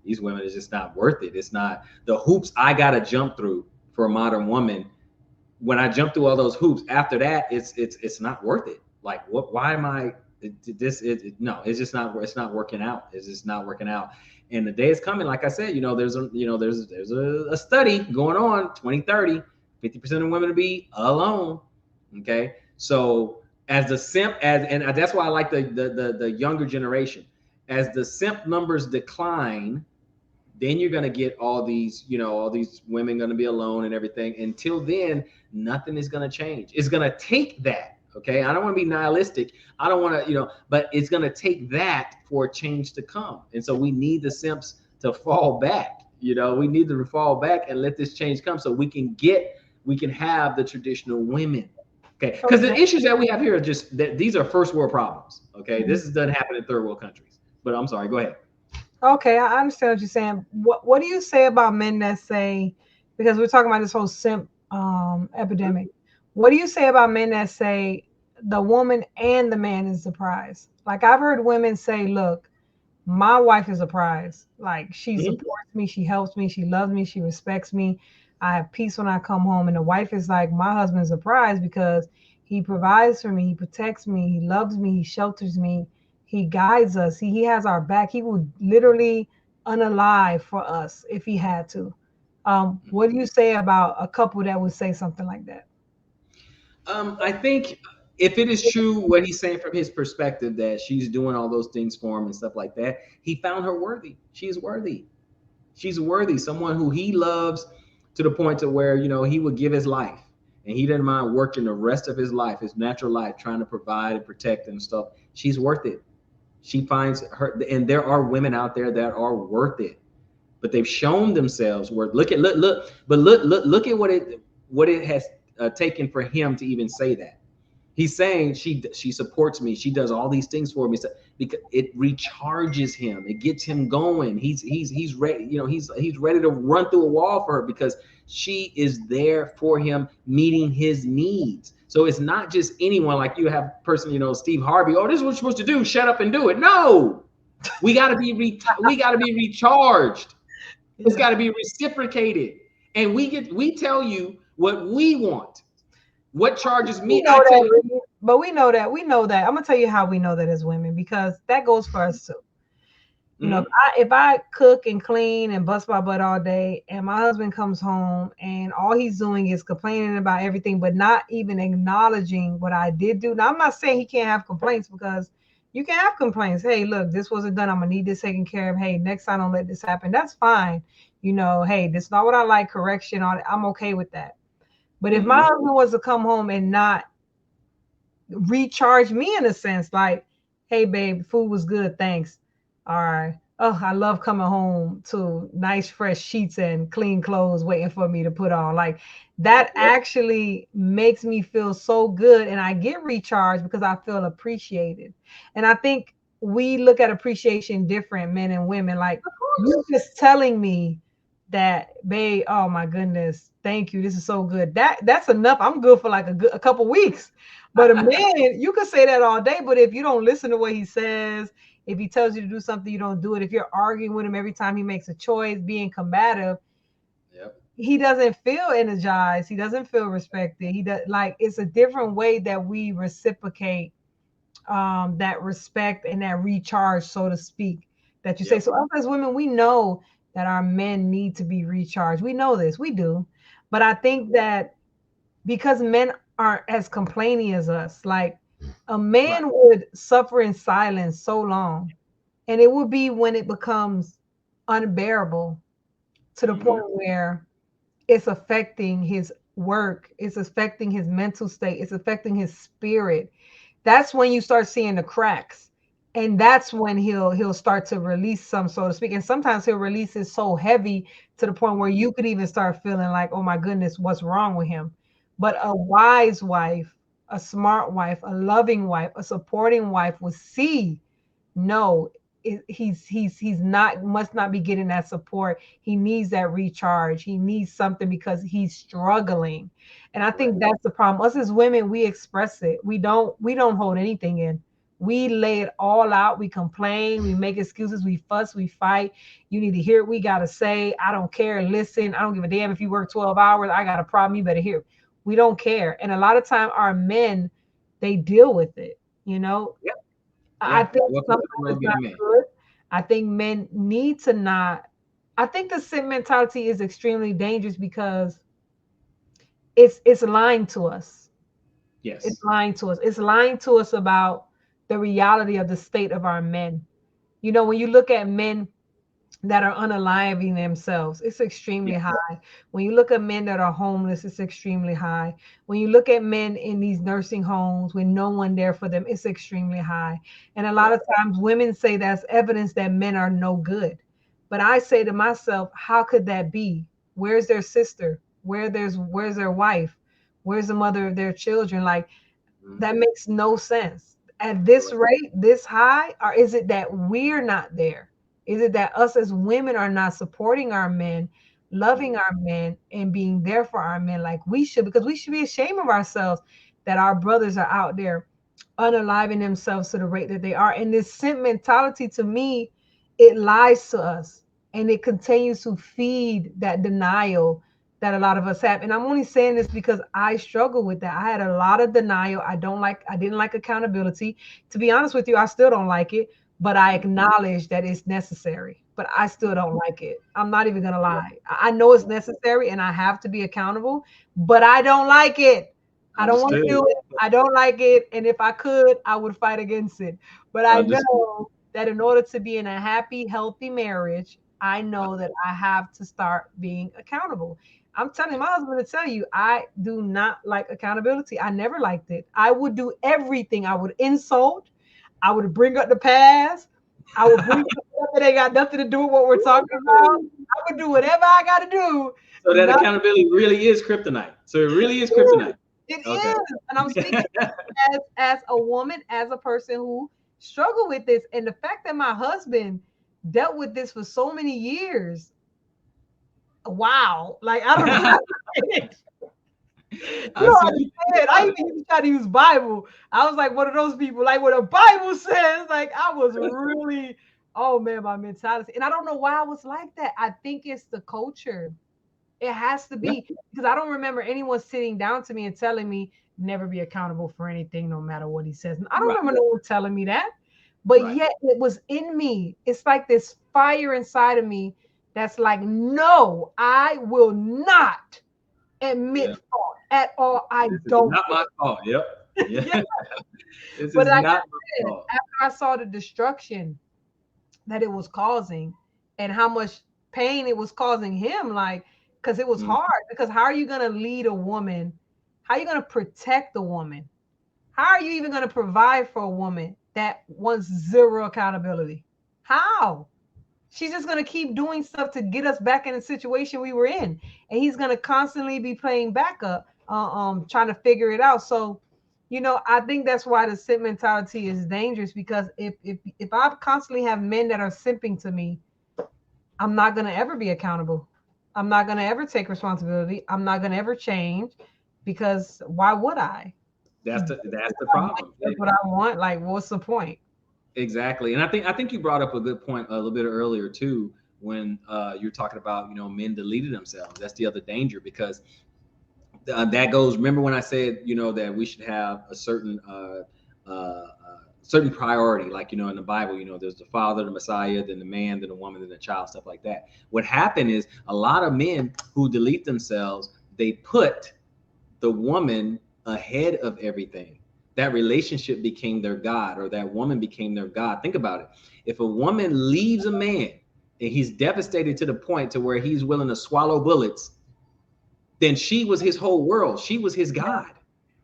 these women is just not worth it. It's not the hoops I gotta jump through for a modern woman. When I jump through all those hoops, after that, it's not worth it. Like why am I no, it's just not, it's not working out. It's just not working out. And the day is coming, like I said, there's a study going on, 2030, 50% of women to be alone. Okay. So as the simp, and that's why I like the younger generation, as the simp numbers decline, then you're going to get all these women going to be alone and everything. Until then, nothing is going to change. It's going to take that. Okay. I don't want to be nihilistic. I don't want to, but it's going to take that for a change to come. And so we need the simps to fall back. We need to fall back and let this change come so we can have the traditional women. Okay. Because the issues that we have here are just that these are first world problems. Okay. Mm-hmm. This doesn't happen in third world countries, but I'm sorry, go ahead. Okay. I understand what you're saying. What do you say about men that say, because we're talking about this whole simp epidemic, what do you say about men that say the woman and the man is the prize? Like I've heard women say, look, my wife is a prize. Like she supports me, she helps me, she loves me, she respects me. I have peace when I come home. And the wife is like, my husband's a prize because he provides for me, he protects me, he loves me, he shelters me, he guides us, he has our back. He would literally unalive for us if he had to. What do you say about a couple that would say something like that? I think if it is true what he's saying from his perspective, that she's doing all those things for him and stuff like that, he found her worthy. She is worthy. She's worthy. Someone who he loves to the point to where, he would give his life and he didn't mind working the rest of his life, his natural life, trying to provide and protect and stuff. She's worth it. She finds her, and there are women out there that are worth it, but they've shown themselves worth. Look at what it has taken for him to even say that. He's saying she supports me. She does all these things for me, so, because it recharges him. It gets him going. He's ready. He's ready to run through a wall for her because she is there for him, meeting his needs. So it's not just anyone like you have a person, Steve Harvey. Oh, this is what you're supposed to do. Shut up and do it. No, we got to be recharged. It's got to be reciprocated, and we tell you what we want. What charges me? But we know that. I'm gonna tell you how we know that as women, because that goes for us too. You know, Mhm. if I cook and clean and bust my butt all day, and my husband comes home and all he's doing is complaining about everything, but not even acknowledging what I did do. Now, I'm not saying he can't have complaints, because you can have complaints. Hey, look, this wasn't done. I'm gonna need this taken care of. Hey, next time don't let this happen. That's fine. You know, hey, this is not what I like. Correction on it. I'm okay with that. But if my Mhm. husband was to come home and not recharge me in a sense, like, hey babe, food was good, thanks. All right. Oh, I love coming home to nice fresh sheets and clean clothes waiting for me to put on. Like, that actually makes me feel so good, and I get recharged because I feel appreciated. And I think we look at appreciation different, men and women. Like, Of you course. just telling me that, babe, oh my goodness, thank you, this is so good, that's enough. I'm good for like a couple weeks. But a man, you could say that all day, but if you don't listen to what he says, if he tells you to do something, you don't do it. If you're arguing with him every time he makes a choice, being combative, Yep. he doesn't feel energized. He doesn't feel respected. He does, like, it's a different way that we reciprocate that respect and that recharge, so to speak, that you say. Yep. So us as women, we know that our men need to be recharged. We know this, we do. But I think that because men aren't as complaining as us. Like, a Right. man would suffer in silence so long, and it would be when it becomes unbearable, to the Mhm. point where it's affecting his work, it's affecting his mental state, it's affecting his spirit. That's when you start seeing the cracks. And that's when he'll start to release some, so to speak. And sometimes he'll release it so heavy to the point where you could even start feeling like, oh my goodness, what's wrong with him? But a wise wife, a smart wife, a loving wife, a supporting wife will see, no, he's not, must not be getting that support. He needs that recharge. He needs something because he's struggling. And I Right. think that's the problem. Us as women, we express it. We don't hold anything in. We lay it all out. We complain, we make excuses, we fuss, we fight. You need to hear what we gotta say. I don't care. Listen, I don't give a damn if you work 12 hours. I got a problem. You better hear. We don't care. And a lot of time our men, they deal with it, you know. Yep. I Yeah. think Welcome to sometimes the world, it's be the not man. good. I think men need to not. I think the sin mentality is extremely dangerous because it's lying to us. It's Yes. lying to us. It's lying to us about the reality of the state of our men. You know, when you look at men that are unaliving themselves, it's extremely Yeah. high. When you look at men that are homeless, it's extremely high. When you look at men in these nursing homes with no one there for them, it's extremely high. And a lot Yep. of times women say that's evidence that men are no good. But I say to myself, how could that be? Where's their sister? Where's their wife? Where's the mother of their children? Like, Mhm. that makes no sense. At this Correct. rate, this high, or is it that we're not there? Is it that us as women are not supporting our men, loving Mhm. our men, and being there for our men like we should? Because we should be ashamed of ourselves that our brothers are out there unaliving themselves to the rate that they are. And this simp mentality, to me, it lies to us, and it continues to feed that denial that a lot of us have. And I'm only saying this because I struggle with that. I had a lot of denial. I didn't like accountability. To be honest with you, I still don't like it, but I Mhm. acknowledge that it's necessary. But I still don't like it. I'm not even gonna Right. lie. I know it's necessary and I have to be accountable, but I don't like it. I don't want to Understood. do it. I don't like it. And if I could, I would fight against it. But I Understood. know that in order to be in a happy, healthy marriage, I know that I have to start being accountable. I'm telling my husband to tell you, I do not like accountability. I never liked it. I would do everything. I would insult. I would bring up the past. I would bring up stuff that ain't got nothing to do with what we're talking about. I would do whatever I got to do. So that Not accountability really is kryptonite. So it really is kryptonite. it Okay. is, and I'm speaking as a woman, as a person who struggled with this, and the fact that my husband dealt with this for so many years. Wow, like I don't know. You I don't see you talking understand. I about it. even used to try to use Bible. I was like one of those people, like what the Bible says. Like I was really, oh man, my mentality. And I don't know why I was like that. I think it's the culture. It has to Yeah. be, because I don't remember anyone sitting down to me and telling me never be accountable for anything, no matter what he says. I don't Right. remember no one telling me that. but Right. yet it was in me. It's like this fire inside of me that's like, no, I will not admit Yeah. fault at all. I This is don't. not my fault. Yep. Yeah. Yeah. This But is like not I my said, fault. after I saw the destruction that it was causing and how much pain it was causing him, like, because it was Mm. hard. Because how are you going to lead a woman? How are you going to protect a woman? How are you even going to provide for a woman that wants zero accountability? How? She's just going to keep doing stuff to get us back in the situation we were in. And he's going to constantly be playing backup, trying to figure it out. So, I think that's why the simp mentality is dangerous, because if I constantly have men that are simping to me, I'm not going to ever be accountable. I'm not going to ever take responsibility. I'm not going to ever change, because why would I? That's the problem. That's what I want. Like, what's the point? Exactly. And I think you brought up a good point a little bit earlier too, when you're talking about, men deleting themselves. That's the other danger, because that goes. Remember when I said, that we should have a certain priority, like, in the Bible, there's the father, the Messiah, then the man, then the woman, then the child, stuff like that. What happened is a lot of men who delete themselves, they put the woman ahead of everything. That relationship became their God, or that woman became their God. Think about it. If a woman leaves a man and he's devastated to the point to where he's willing to swallow bullets, then she was his whole world. She was his God.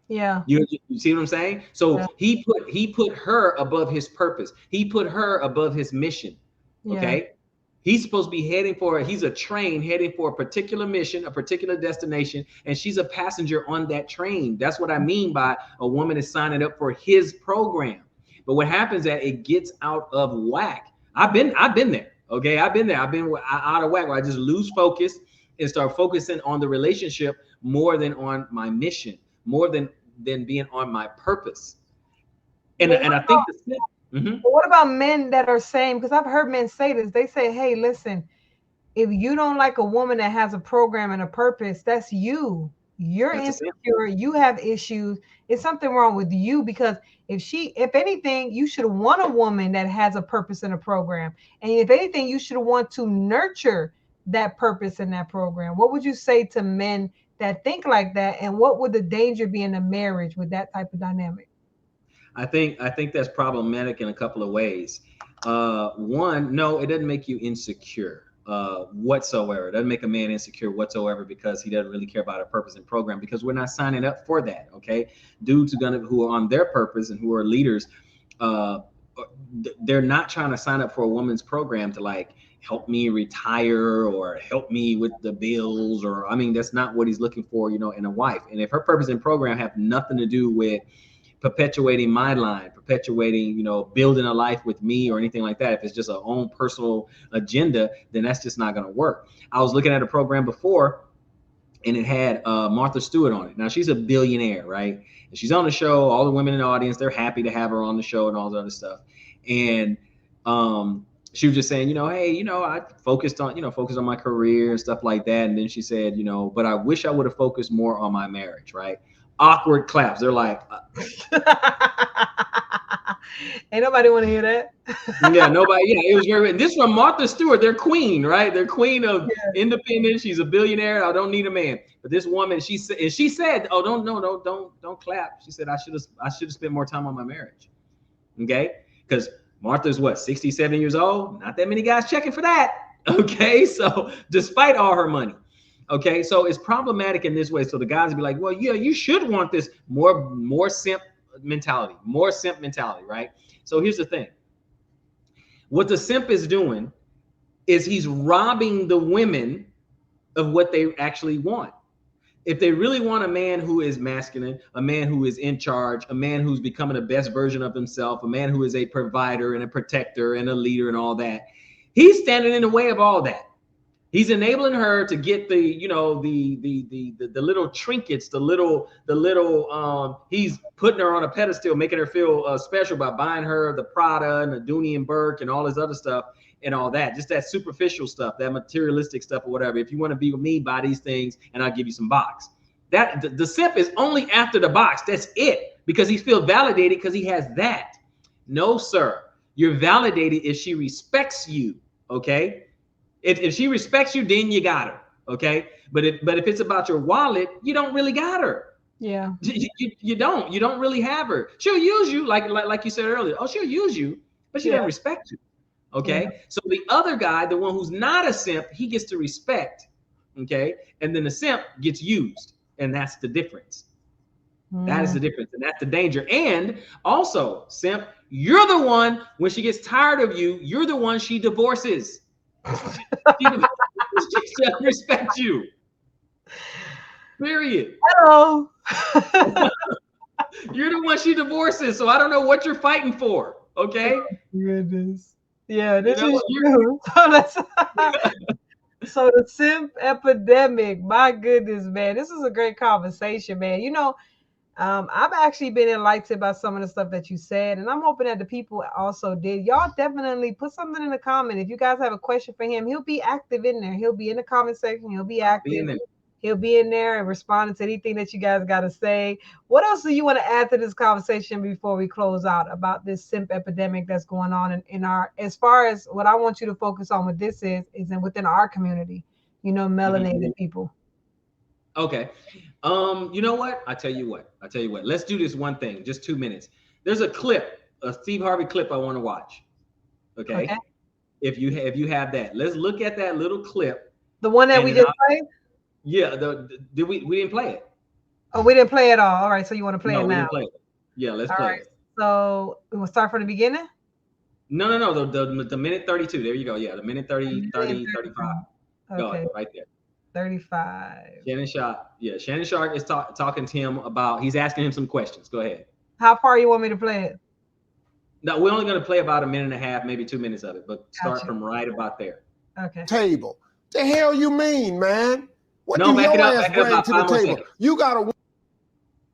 Yeah. You see what I'm saying? So Yeah. he put her above his purpose. He put her above his mission. Yeah. Okay. He's supposed to be he's a train heading for a particular mission, a particular destination, and she's a passenger on that train. That's what I mean by a woman is signing up for his program. But what happens is that it gets out of whack. I've been there. Okay. I've been there. I've been out of whack where I just lose focus and start focusing on the relationship more than on my mission, more than being on my purpose. And But I think the what about men that are saying, because I've heard men say this, they say, hey, listen, if you don't like a woman that has a program and a purpose, that's you. You're that's the same. insecure, you have issues. It's something wrong with you, because if anything, you should want a woman that has a purpose and a program. And if anything, you should want to nurture that purpose in that program. What would you say to men that think like that? And what would the danger be in a marriage with that type of dynamic? I think that's problematic in a couple of ways. One, no, it doesn't make you insecure whatsoever. It doesn't make a man insecure whatsoever, because he doesn't really care about a purpose and program, because we're not signing up for that. Okay. Dudes who are on their purpose and who are leaders, uh, they're not trying to sign up for a woman's program to, like, help me retire or help me with the bills, or that's not what he's looking for, in a wife. And if her purpose and program have nothing to do with perpetuating my line, perpetuating, building a life with me or anything like that, if it's just a own personal agenda, then that's just not going to work. I was looking at a program before, and it had Martha Stewart on it. Now, she's a billionaire, right? And she's on the show. All the women in the audience, they're happy to have her on the show and all the other stuff. And she was just saying, hey, I focused on my career and stuff like that. And then she said, but I wish I would have focused more on my marriage, right? Awkward claps. They're like, Ain't nobody want to hear that. yeah, nobody. Yeah, it was very. This from Martha Stewart, their queen, right? Their queen of independence. She's a billionaire. I don't need a man. But this woman, she said, oh, don't clap. She said, I should have spent more time on my marriage. Okay, because Martha's what, 67 years old? Not that many guys checking for that. Okay, so despite all her money. Okay, so it's problematic in this way. So the guys would be like, well, yeah, you should want this more simp mentality, right? So here's the thing. What the simp is doing is he's robbing the women of what they actually want. If they really want a man who is masculine, a man who is in charge, a man who's becoming the best version of himself, a man who is a provider and a protector and a leader and all that, he's standing in the way of all that. He's enabling her to get the little trinkets, he's putting her on a pedestal, making her feel special by buying her the Prada and the Dooney and Burke and all this other stuff and all that. Just that superficial stuff, that materialistic stuff or whatever. If you want to be with me, buy these things and I'll give you some box. That the simp is only after the box. That's it, because he feels validated because he has that. No, sir. You're validated if she respects you. Okay. If she respects you, then you got her. Okay. But if it's about your wallet, you don't really got her. Yeah. You don't really have her. She'll use you like you said earlier. Oh, she'll use you, but she doesn't respect you. Okay. Yeah. So the other guy, the one who's not a simp, he gets to respect. Okay. And then the simp gets used. And that's the difference. That is the difference. And that's the danger. And also, simp, you're the one, when she gets tired of you, you're the one she divorces. She doesn't respect you. Period. Hello. You're the one she divorces, so I don't know what you're fighting for. Okay. Oh, goodness. Yeah, this is true. So the simp epidemic. My goodness, man, this is a great conversation, man. I've actually been enlightened by some of the stuff that you said, and I'm hoping that the people also did. Y'all definitely put something in the comment. If you guys have a question for him, he'll be active in there. He'll be in the comment section. He'll be active. He'll be in there and responding to anything that you guys got to say. What else do you want to add to this conversation before we close out about this simp epidemic that's going on in our, as far as what I want you to focus on with this is within our community, melanated people. Okay. You know what? I tell you what. Let's do this one thing, just 2 minutes. There's a clip, a Steve Harvey clip I want to watch. Okay. If you have that, let's look at that little clip. The one that we just played? Yeah, we didn't play it. Oh, we didn't play it all. All right, so you want to play it now? We didn't play it. Yeah, let's play it. So we'll start from the beginning? No, the minute 32. There you go. Yeah, the minute 30, 35. Okay. Go right there. 35. Shannon Sharp is talking to him about, he's asking him some questions. Go ahead. How far you want me to play it? No, we're only going to play about 1.5 minutes, maybe 2 minutes of it, but start from right about there. Okay. Table. The hell you mean, man? What do your ass bring to the table? You gotta.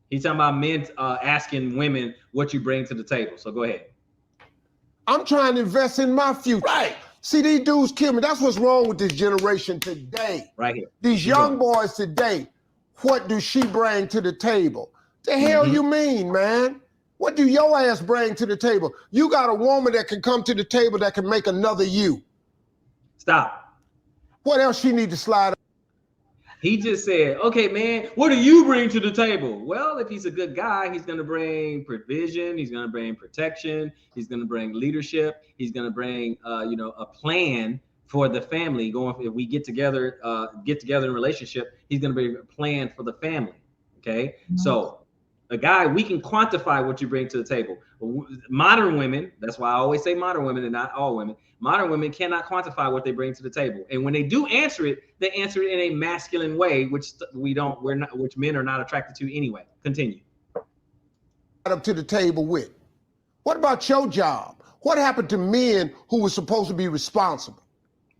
He's talking about men asking women what you bring to the table. So go ahead. I'm trying to invest in my future. Right. See, these dudes kill me. That's what's wrong with this generation today. Right here. These young boys today, what do she bring to the table? The hell you mean, man? What do your ass bring to the table? You got a woman that can come to the table that can make another you. Stop. What else she need to slide? He just said, okay, man, what do you bring to the table? Well, if he's a good guy, he's going to bring provision. He's going to bring protection. He's going to bring leadership. He's going to bring, a plan for the family. If we get together in a relationship, he's going to bring a plan for the family. Okay. Mm-hmm. So a guy, we can quantify what you bring to the table. Modern women, that's why I always say modern women and not all women. Modern women cannot quantify what they bring to the table. And when they do answer it, they answer it in a masculine way, which which men are not attracted to anyway. Continue. Up to the table with. What about your job? What happened to men who were supposed to be responsible?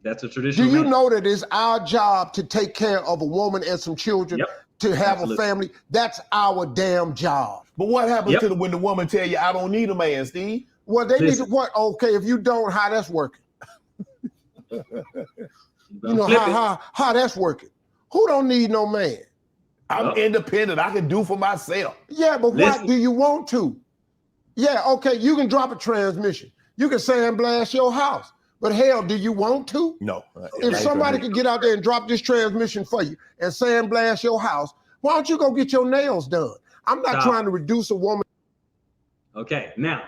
That's a traditional. Do you know that it's our job to take care of a woman and some children? Yep. To have a family? That's our damn job. But what happens when the woman tell you, I don't need a man, Steve? Well, they need to what? Okay, if you don't, how that's working? How that's working? Who don't need no man? I'm independent. I can do for myself. Yeah, but what do you want to? Yeah, okay, you can drop a transmission. You can sandblast your house. But hell, do you want to? No. If somebody could get out there and drop this transmission for you and sandblast your house, why don't you go get your nails done? I'm not trying to reduce a woman. Okay, now,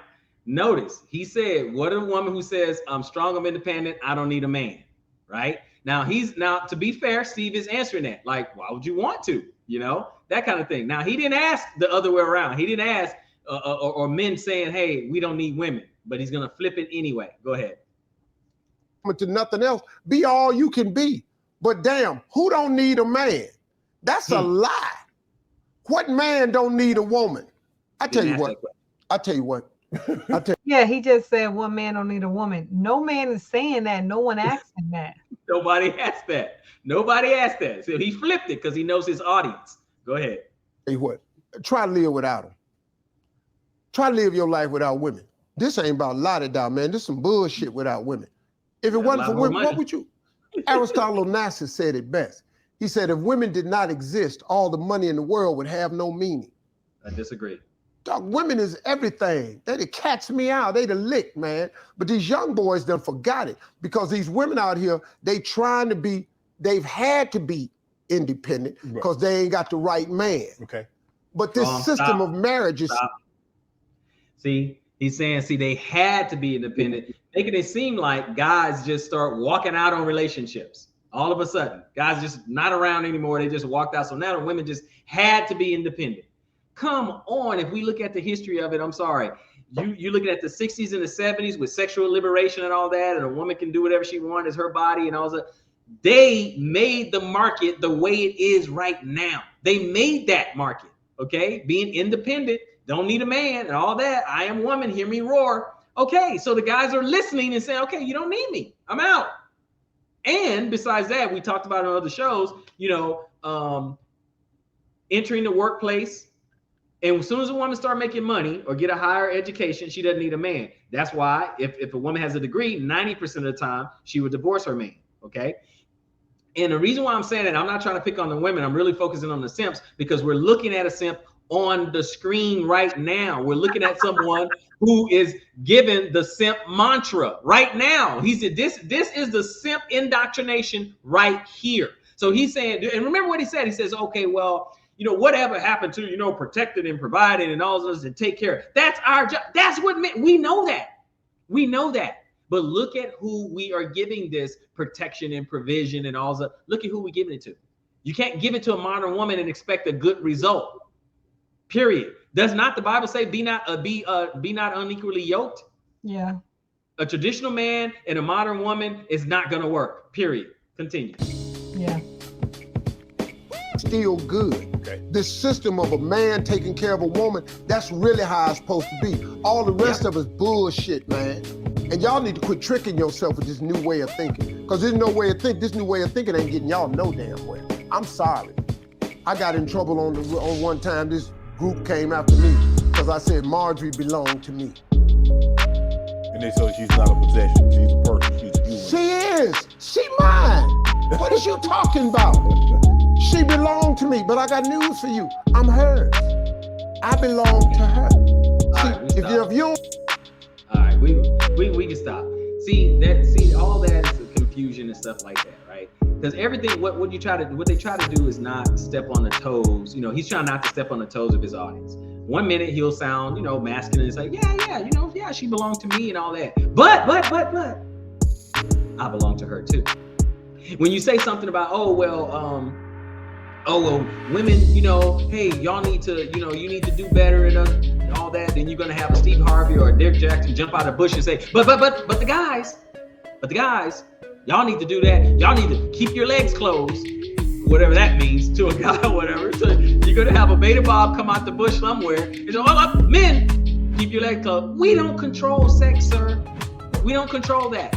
notice, he said, what a woman who says, I'm strong, I'm independent, I don't need a man, right? Now, to be fair, Steve is answering that. Like, why would you want to? That kind of thing. Now, he didn't ask the other way around. He didn't ask, or men saying, hey, we don't need women, but he's going to flip it anyway. Go ahead. To nothing else, be all you can be. But damn, who don't need a man? That's a lie. What man don't need a woman? I tell you what. Yeah, he just said one man don't need a woman. No man is saying that. No one asked him that. Nobody asked that. So he flipped it because he knows his audience. Go ahead. Tell you what, try to live without them. Try to live your life without women. This ain't about la-da-da, man. This is some bullshit without women. If it wasn't for women, what would you? Aristotle Onassis said it best. He said, if women did not exist, all the money in the world would have no meaning. I disagree. Dog, women is everything. They catch me out. They the lick, man. But these young boys done forgot it because these women out here, they've had to be independent because they ain't got the right man. Okay. But this system of marriage is... See, he's saying, they had to be independent, making it seem like guys just start walking out on relationships. All of a sudden, guys just not around anymore. They just walked out. So now the women just had to be independent. Come on. If we look at the history of it, I'm sorry. You're looking at the 60s and the 70s with sexual liberation and all that, and a woman can do whatever she wants, it's her body and all that. They made the market the way it is right now. They made that market, okay? Being independent, don't need a man and all that. I am woman, hear me roar. Okay, so the guys are listening and saying, okay, you don't need me, I'm out. And besides that, we talked about on other shows, entering the workplace. And as soon as a woman start making money or get a higher education, she doesn't need a man. That's why if a woman has a degree, 90% of the time, she would divorce her man, okay? And the reason why I'm saying that, I'm not trying to pick on the women. I'm really focusing on the simps because we're looking at a simp on the screen right now. We're looking at someone who is given the simp mantra right now. He said, this is the simp indoctrination right here. So he's saying, and remember what he said? He says, okay, well, whatever happened to, protected and provided and all those and take care. That's our job. That's what we know that. We know that. But look at who we are giving this protection and provision and all that. Look at who we're giving it to. You can't give it to a modern woman and expect a good result. Period. Does not the Bible say be not unequally yoked? Yeah. A traditional man and a modern woman is not going to work. Period. Continue. Yeah. Still good. Okay. This system of a man taking care of a woman, that's really how it's supposed to be. All the rest of it's bullshit, man. And y'all need to quit tricking yourself with this new way of thinking. Because this new way of thinking ain't getting y'all no damn well. I'm sorry. I got in trouble on one time. This group came after me because I said Marjorie belonged to me. And they said she's not a possession. She's a person. She's a human. She is. She mine. What is you talking about? She belonged to me, but I got news for you. I'm hers. I belong to her. See, if you don't... All right, we can stop. See all that is confusion and stuff like that, right? Because everything what they try to do is not step on the toes. He's trying not to step on the toes of his audience. One minute he'll sound, masculine. It's like, yeah, she belongs to me and all that. But I belong to her too. When you say something about, women, hey, y'all need to, you need to do better and all that, then you're gonna have a Steve Harvey or a Derek Jackson jump out of the bush and say, but the guys, y'all need to do that. Y'all need to keep your legs closed, whatever that means to a guy or whatever. So you're gonna have a beta bob come out the bush somewhere and say, men, keep your legs closed. We don't control sex, sir. We don't control that.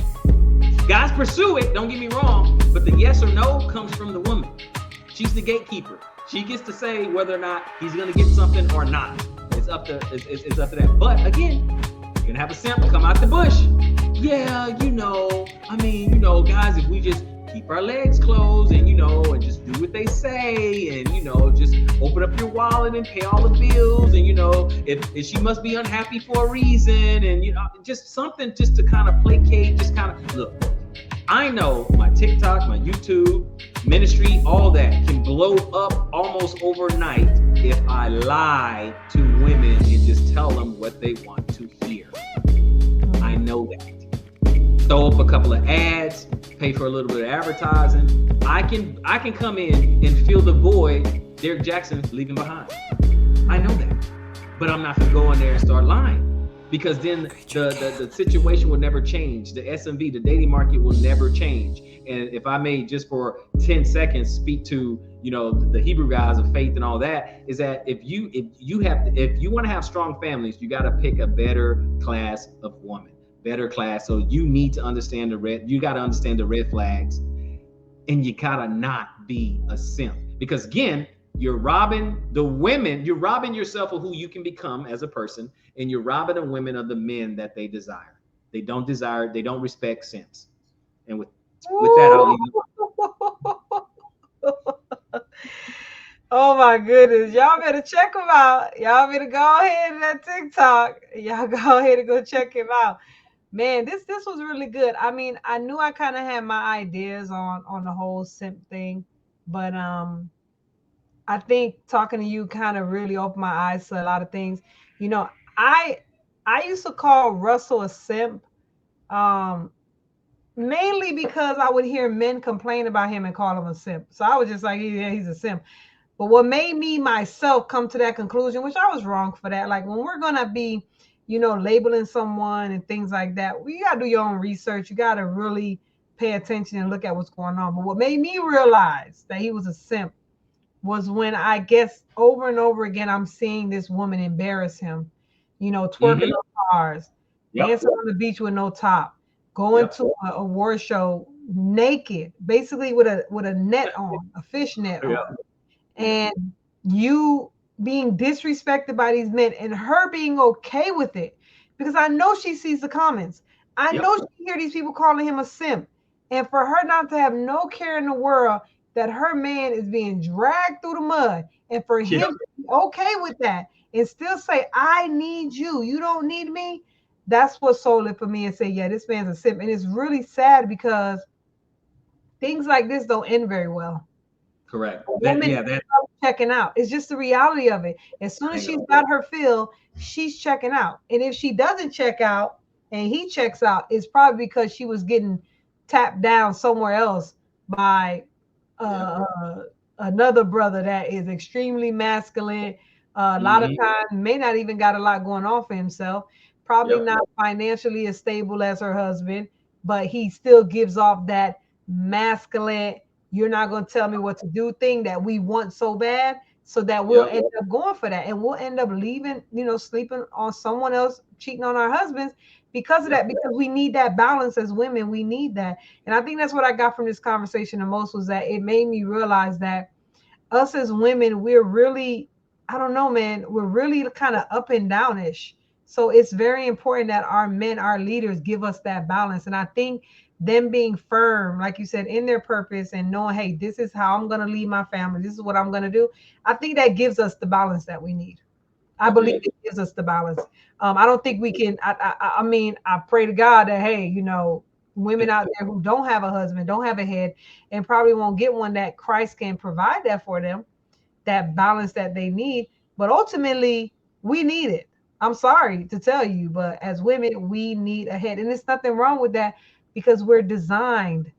Guys pursue it, don't get me wrong, but the yes or no comes from the woman. She's the gatekeeper. She gets to say whether or not he's gonna get something or not. It's up to that. But again, you're gonna have a simp come out the bush. Yeah, guys, if we just keep our legs closed and and just do what they say and just open up your wallet and pay all the bills and if she must be unhappy for a reason and just something just to kind of placate, just kind of look. I know my TikTok, my YouTube, ministry, all that can blow up almost overnight if I lie to women and just tell them what they want to hear. I know that. Throw up a couple of ads, pay for a little bit of advertising. I can come in and fill the void Derek Jackson leaving behind. I know that. But I'm not gonna go in there and start lying. Because then the situation will never change. The SMV, the dating market will never change. And if I may just for 10 seconds speak to, the Hebrew guys of faith and all that, is that if you want to have strong families, you got to pick a better class of woman, better class. So you need to understand you got to understand the red flags, and you gotta not be a simp. Because again, you're robbing the women, you're robbing yourself of who you can become as a person, and you're robbing the women of the men that they desire. They don't respect simps. And with that, I'll leave Oh my goodness. Y'all better check him out. Y'all better go ahead and that TikTok. Y'all go ahead and go check him out. Man, this was really good. I mean, I knew I kind of had my ideas on the whole simp thing, but I think talking to you kind of really opened my eyes to a lot of things. You know, I I used to call Russell a simp, um, mainly because I would hear men complain about him and call him a simp. So I was just like, yeah, he's a simp. But what made me myself come to that conclusion, which I was wrong for that, like when we're gonna be, labeling someone and things like that, you gotta do your own research. You gotta really pay attention and look at what's going on. But what made me realize that he was a simp was when I guess over and over again I'm seeing this woman embarrass him, twerking Mm-hmm. on cars, Yep. dancing on the beach with no top, going Yep. to a award show naked, basically with a net on, a fish net on, Yep. and you being disrespected by these men and her being okay with it, because I know she sees the comments. I Yep. know she hear these people calling him a simp, and for her not to have no care in the world that her man is being dragged through the mud, and for Yep. him to be okay with that and still say, I need you, you don't need me. That's what sold it for me and say, yeah, this man's a simp. And it's really sad because things like this don't end very well. Correct. A That, woman yeah, that checking out. It's just the reality of it. As soon as she's bingo. got her fill, she's checking out. And if she doesn't check out and he checks out, it's probably because she was getting tapped down somewhere else by Yep. another brother that is extremely masculine. A lot of Mm-hmm. times may not even got a lot going on for himself. Probably Yep. not financially as stable as her husband, but he still gives off that masculine, you're not going to tell me what to do thing that we want so bad, so that we'll Yep. end up going for that and we'll end up leaving, sleeping on someone else, cheating on our husbands because of Yep. that, because we need that balance as women. We need that. And I think that's what I got from this conversation the most, was that it made me realize that us as women, we're really, I don't know, man, we're really kind of up and downish. So it's very important that our men, our leaders, give us that balance. And I think them being firm, like you said, in their purpose and knowing, hey, this is how I'm going to lead my family, this is what I'm going to do. I think that gives us the balance that we need. I believe Agreed. it gives us the balance. I don't think we can. I mean, I pray to God that, hey, women out there who don't have a husband, don't have a head, and probably won't get one, that Christ can provide that for them, that balance that they need. But ultimately, we need it. I'm sorry to tell you, but as women, we need a head, and there's nothing wrong with that because we're designed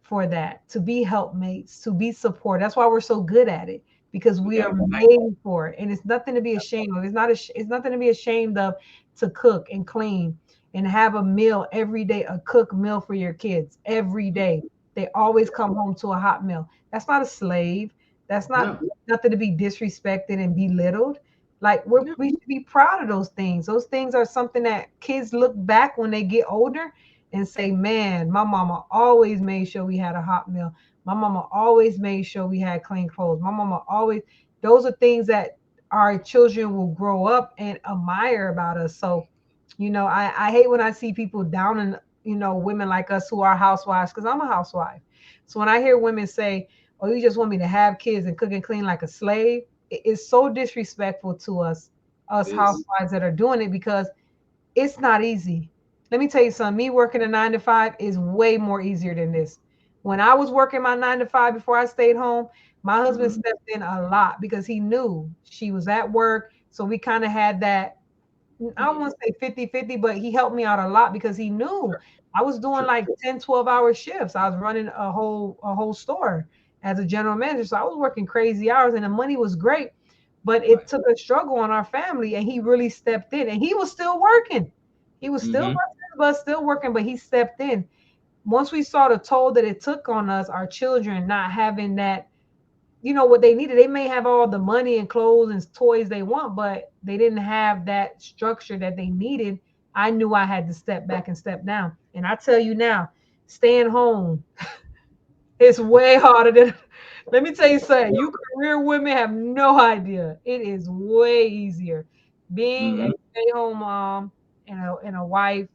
for that, to be helpmates, to be support. That's why we're so good at it, because we are Exactly. made for it, and it's nothing to be ashamed of. It's nothing to be ashamed of, to cook and clean and have a meal every day, a cooked meal for your kids every day. They always come home to a hot meal. That's not a slave. That's not No. nothing to be disrespected and belittled. Like No. we should be proud of those things. Those things are something that kids look back when they get older and say, man, my mama always made sure we had a hot meal. My mama always made sure we had clean clothes. My mama always, those are things that our children will grow up and admire about us. So, I hate when I see people downing, women like us who are housewives, because I'm a housewife. So when I hear women say, oh, you just want me to have kids and cook and clean like a slave, it's so disrespectful to us It is. housewives that are doing it, because it's not easy. Let me tell you something. Me working a 9 to 5 is way more easier than this. When I was working my 9 to 5 before I stayed home, my husband Mhm. stepped in a lot because he knew she was at work. So we kind of had that, I don't want to say 50-50, but he helped me out a lot because he knew I was doing Sure. like 10, 12-hour shifts. I was running a whole store as a general manager. So I was working crazy hours and the money was great, but it Right. took a struggle on our family, and he really stepped in, and he was still working. He was still Mm-hmm. working, but still working, but he stepped in. Once we saw the toll that it took on us, our children not having that, what they needed. They may have all the money and clothes and toys they want, but they didn't have that structure that they needed. I knew I had to step back and step down. And I tell you now, staying home is way harder than, let me tell you something. You career women have no idea. It is way easier. Being a Mm-hmm. stay-home mom and a wife,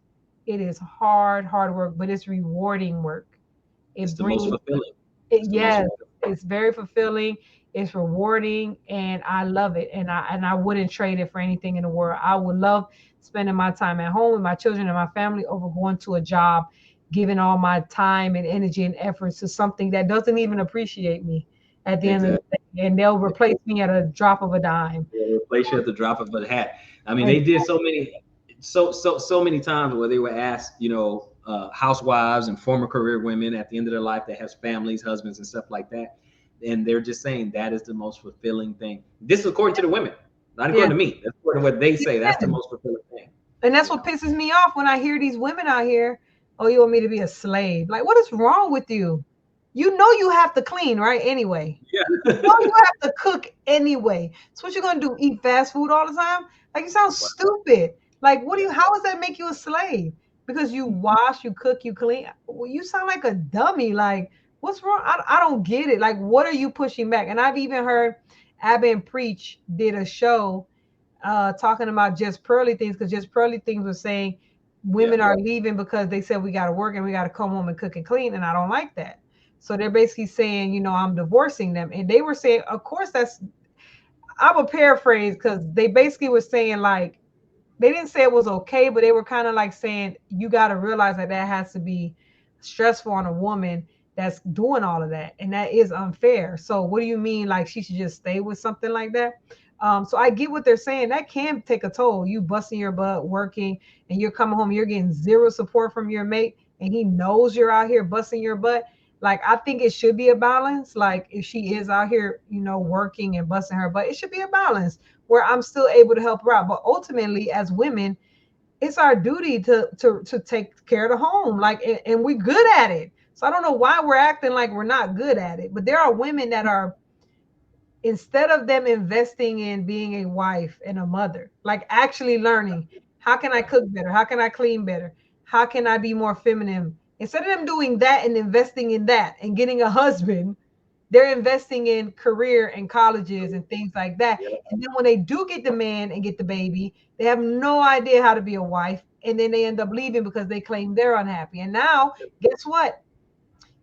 it is hard work, but it's rewarding work. It's It the most brings fulfilling. it, It's the most yes, fulfilling. it's very fulfilling. It's rewarding, and I love it. And I wouldn't trade it for anything in the world. I would love spending my time at home with my children and my family over going to a job, giving all my time and energy and efforts to something that doesn't even appreciate me at the end of the day. And they'll replace me at a drop of a dime. They'll replace you at the drop of a hat. I mean, Right. they did so many times where they were asked, housewives and former career women at the end of their life that has families, husbands, and stuff like that. And they're just saying that is the most fulfilling thing. This is according to the women, not according to me. That's according to what they say. That's the most fulfilling thing. And that's what pisses me off when I hear these women out here, oh, you want me to be a slave? Like, what is wrong with you? You know you have to clean, right? Anyway. Yeah. You know you have to cook anyway. So what you gonna do? Eat fast food all the time? Like, you sound stupid. Like, how does that make you a slave? Because you wash, you cook, you clean. Well, you sound like a dummy. Like, what's wrong? I don't get it. Like, what are you pushing back? And I've even heard Abba and Preach did a show talking about Just Pearly Things, because Just Pearly Things was saying women are leaving because they said we got to work and we got to come home and cook and clean, and I don't like that. So they're basically saying, I'm divorcing them. And they were saying, of course, I'm a paraphrase, because they basically were saying, like, they didn't say it was okay, but they were kind of like saying, you got to realize that has to be stressful on a woman that's doing all of that. And that is unfair. So what do you mean? Like, she should just stay with something like that? So I get what they're saying. That can take a toll. You busting your butt, working, and you're coming home, you're getting zero support from your mate, and he knows you're out here busting your butt. Like, I think it should be a balance. Like, if she is out here, working and busting her butt, it should be a balance where I'm still able to help her out. But ultimately, as women, it's our duty to take care of the home. Like, and we're good at it. So I don't know why we're acting like we're not good at it. But there are women that are, instead of them investing in being a wife and a mother, like actually learning, how can I cook better? How can I clean better? How can I be more feminine? Instead of them doing that and investing in that and getting a husband, they're investing in career and colleges and things like that. Yeah. And then when they do get the man and get the baby, they have no idea how to be a wife. And then they end up leaving because they claim they're unhappy. And now, guess what?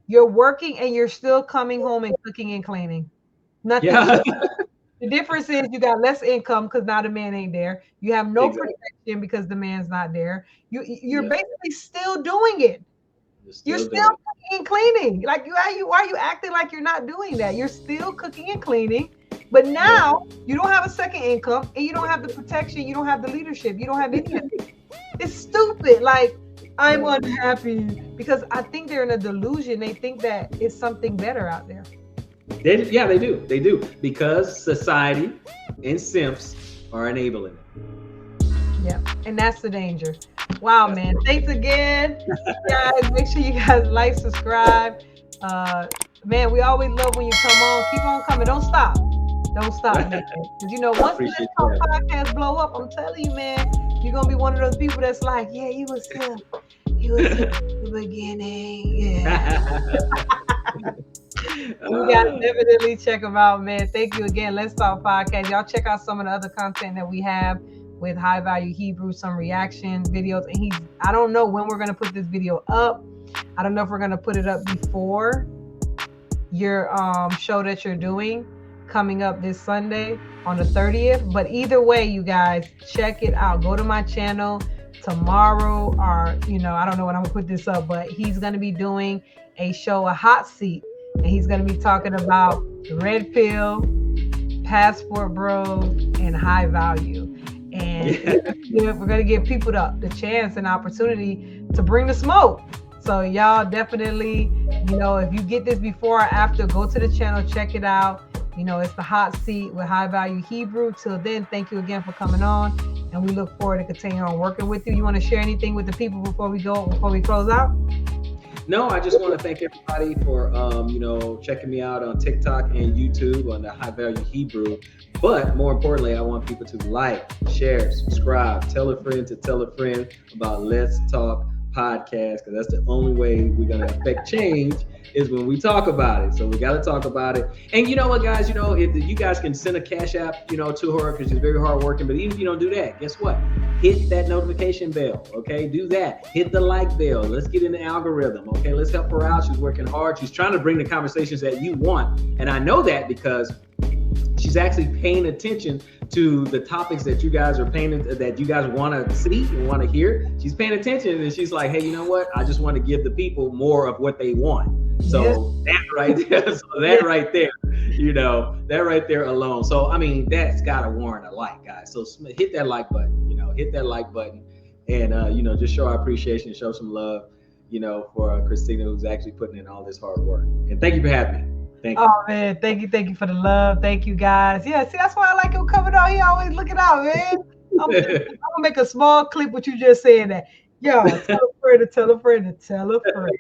You're working and you're still coming home and cooking and cleaning. Nothing. Yeah. The difference is you got less income because now the man ain't there. You have no protection because the man's not there. You're basically still doing it. You're still cooking and cleaning. Like, why are you acting like you're not doing that? You're still cooking and cleaning, but now you don't have a second income and you don't have the protection. You don't have the leadership. You don't have anything. It's stupid. Like, I'm unhappy because I think they're in a delusion. They think that it's something better out there. They do. They do, because society and simps are enabling it. Yeah, and that's the danger. Wow, man. Thanks again, guys. Make sure you guys like, subscribe. Man, we always love when you come on. Keep on coming. Don't stop. Don't stop, man. Because, once this podcast blow up, I'm telling you, man, you're going to be one of those people that's like, yeah, you was here. You was here in the beginning. Yeah. You guys definitely check them out, man. Thank you again. Let's Talk Podcast. Y'all check out some of the other content that we have with High Value Hebrew, some reaction videos. And I don't know when we're going to put this video up. I don't know if we're going to put it up before your show that you're doing coming up this Sunday on the 30th. But either way, you guys, check it out. Go to my channel tomorrow, or, I don't know when I'm going to put this up, but he's going to be doing a show, a hot seat. And he's going to be talking about Red Pill, Passport Bros, and High Value. And we're going to give people the chance and opportunity to bring the smoke. So y'all definitely, if you get this before or after, go to the channel, check it out. It's the hot seat with High Value Hebrew. Till then, thank you again for coming on. And we look forward to continuing on working with you. You want to share anything with the people before we close out? No, I just want to thank everybody for, checking me out on TikTok and YouTube on the High Value Hebrew. But more importantly, I want people to like, share, subscribe, tell a friend to tell a friend about Let's Talk Podcast, because that's the only way we're going to affect change is when we talk about it. So we got to talk about it. And you know what, guys, if you guys can send a cash app, to her, because she's very hardworking. But even if you don't do that, guess what? Hit that notification bell. Okay, do that. Hit the like bell. Let's get in the algorithm. Okay, let's help her out. She's working hard. She's trying to bring the conversations that you want. And I know that because she's actually paying attention to the topics that you guys are that you guys want to see and want to hear. She's paying attention, and she's like, hey, you know what? I just want to give the people more of what they want. So that right there, right there, that right there alone. So I mean, that's gotta warrant a like, guys. So hit that like button, hit that like button, and just show our appreciation, show some love, for Christina, who's actually putting in all this hard work. And thank you for having me. Thank you. Oh man, thank you for the love. Thank you guys. Yeah, see, that's why I like him coming out. He always looking out, man. I'm gonna make a small clip what you just said that. Yo, tell a friend to tell a friend to tell a friend.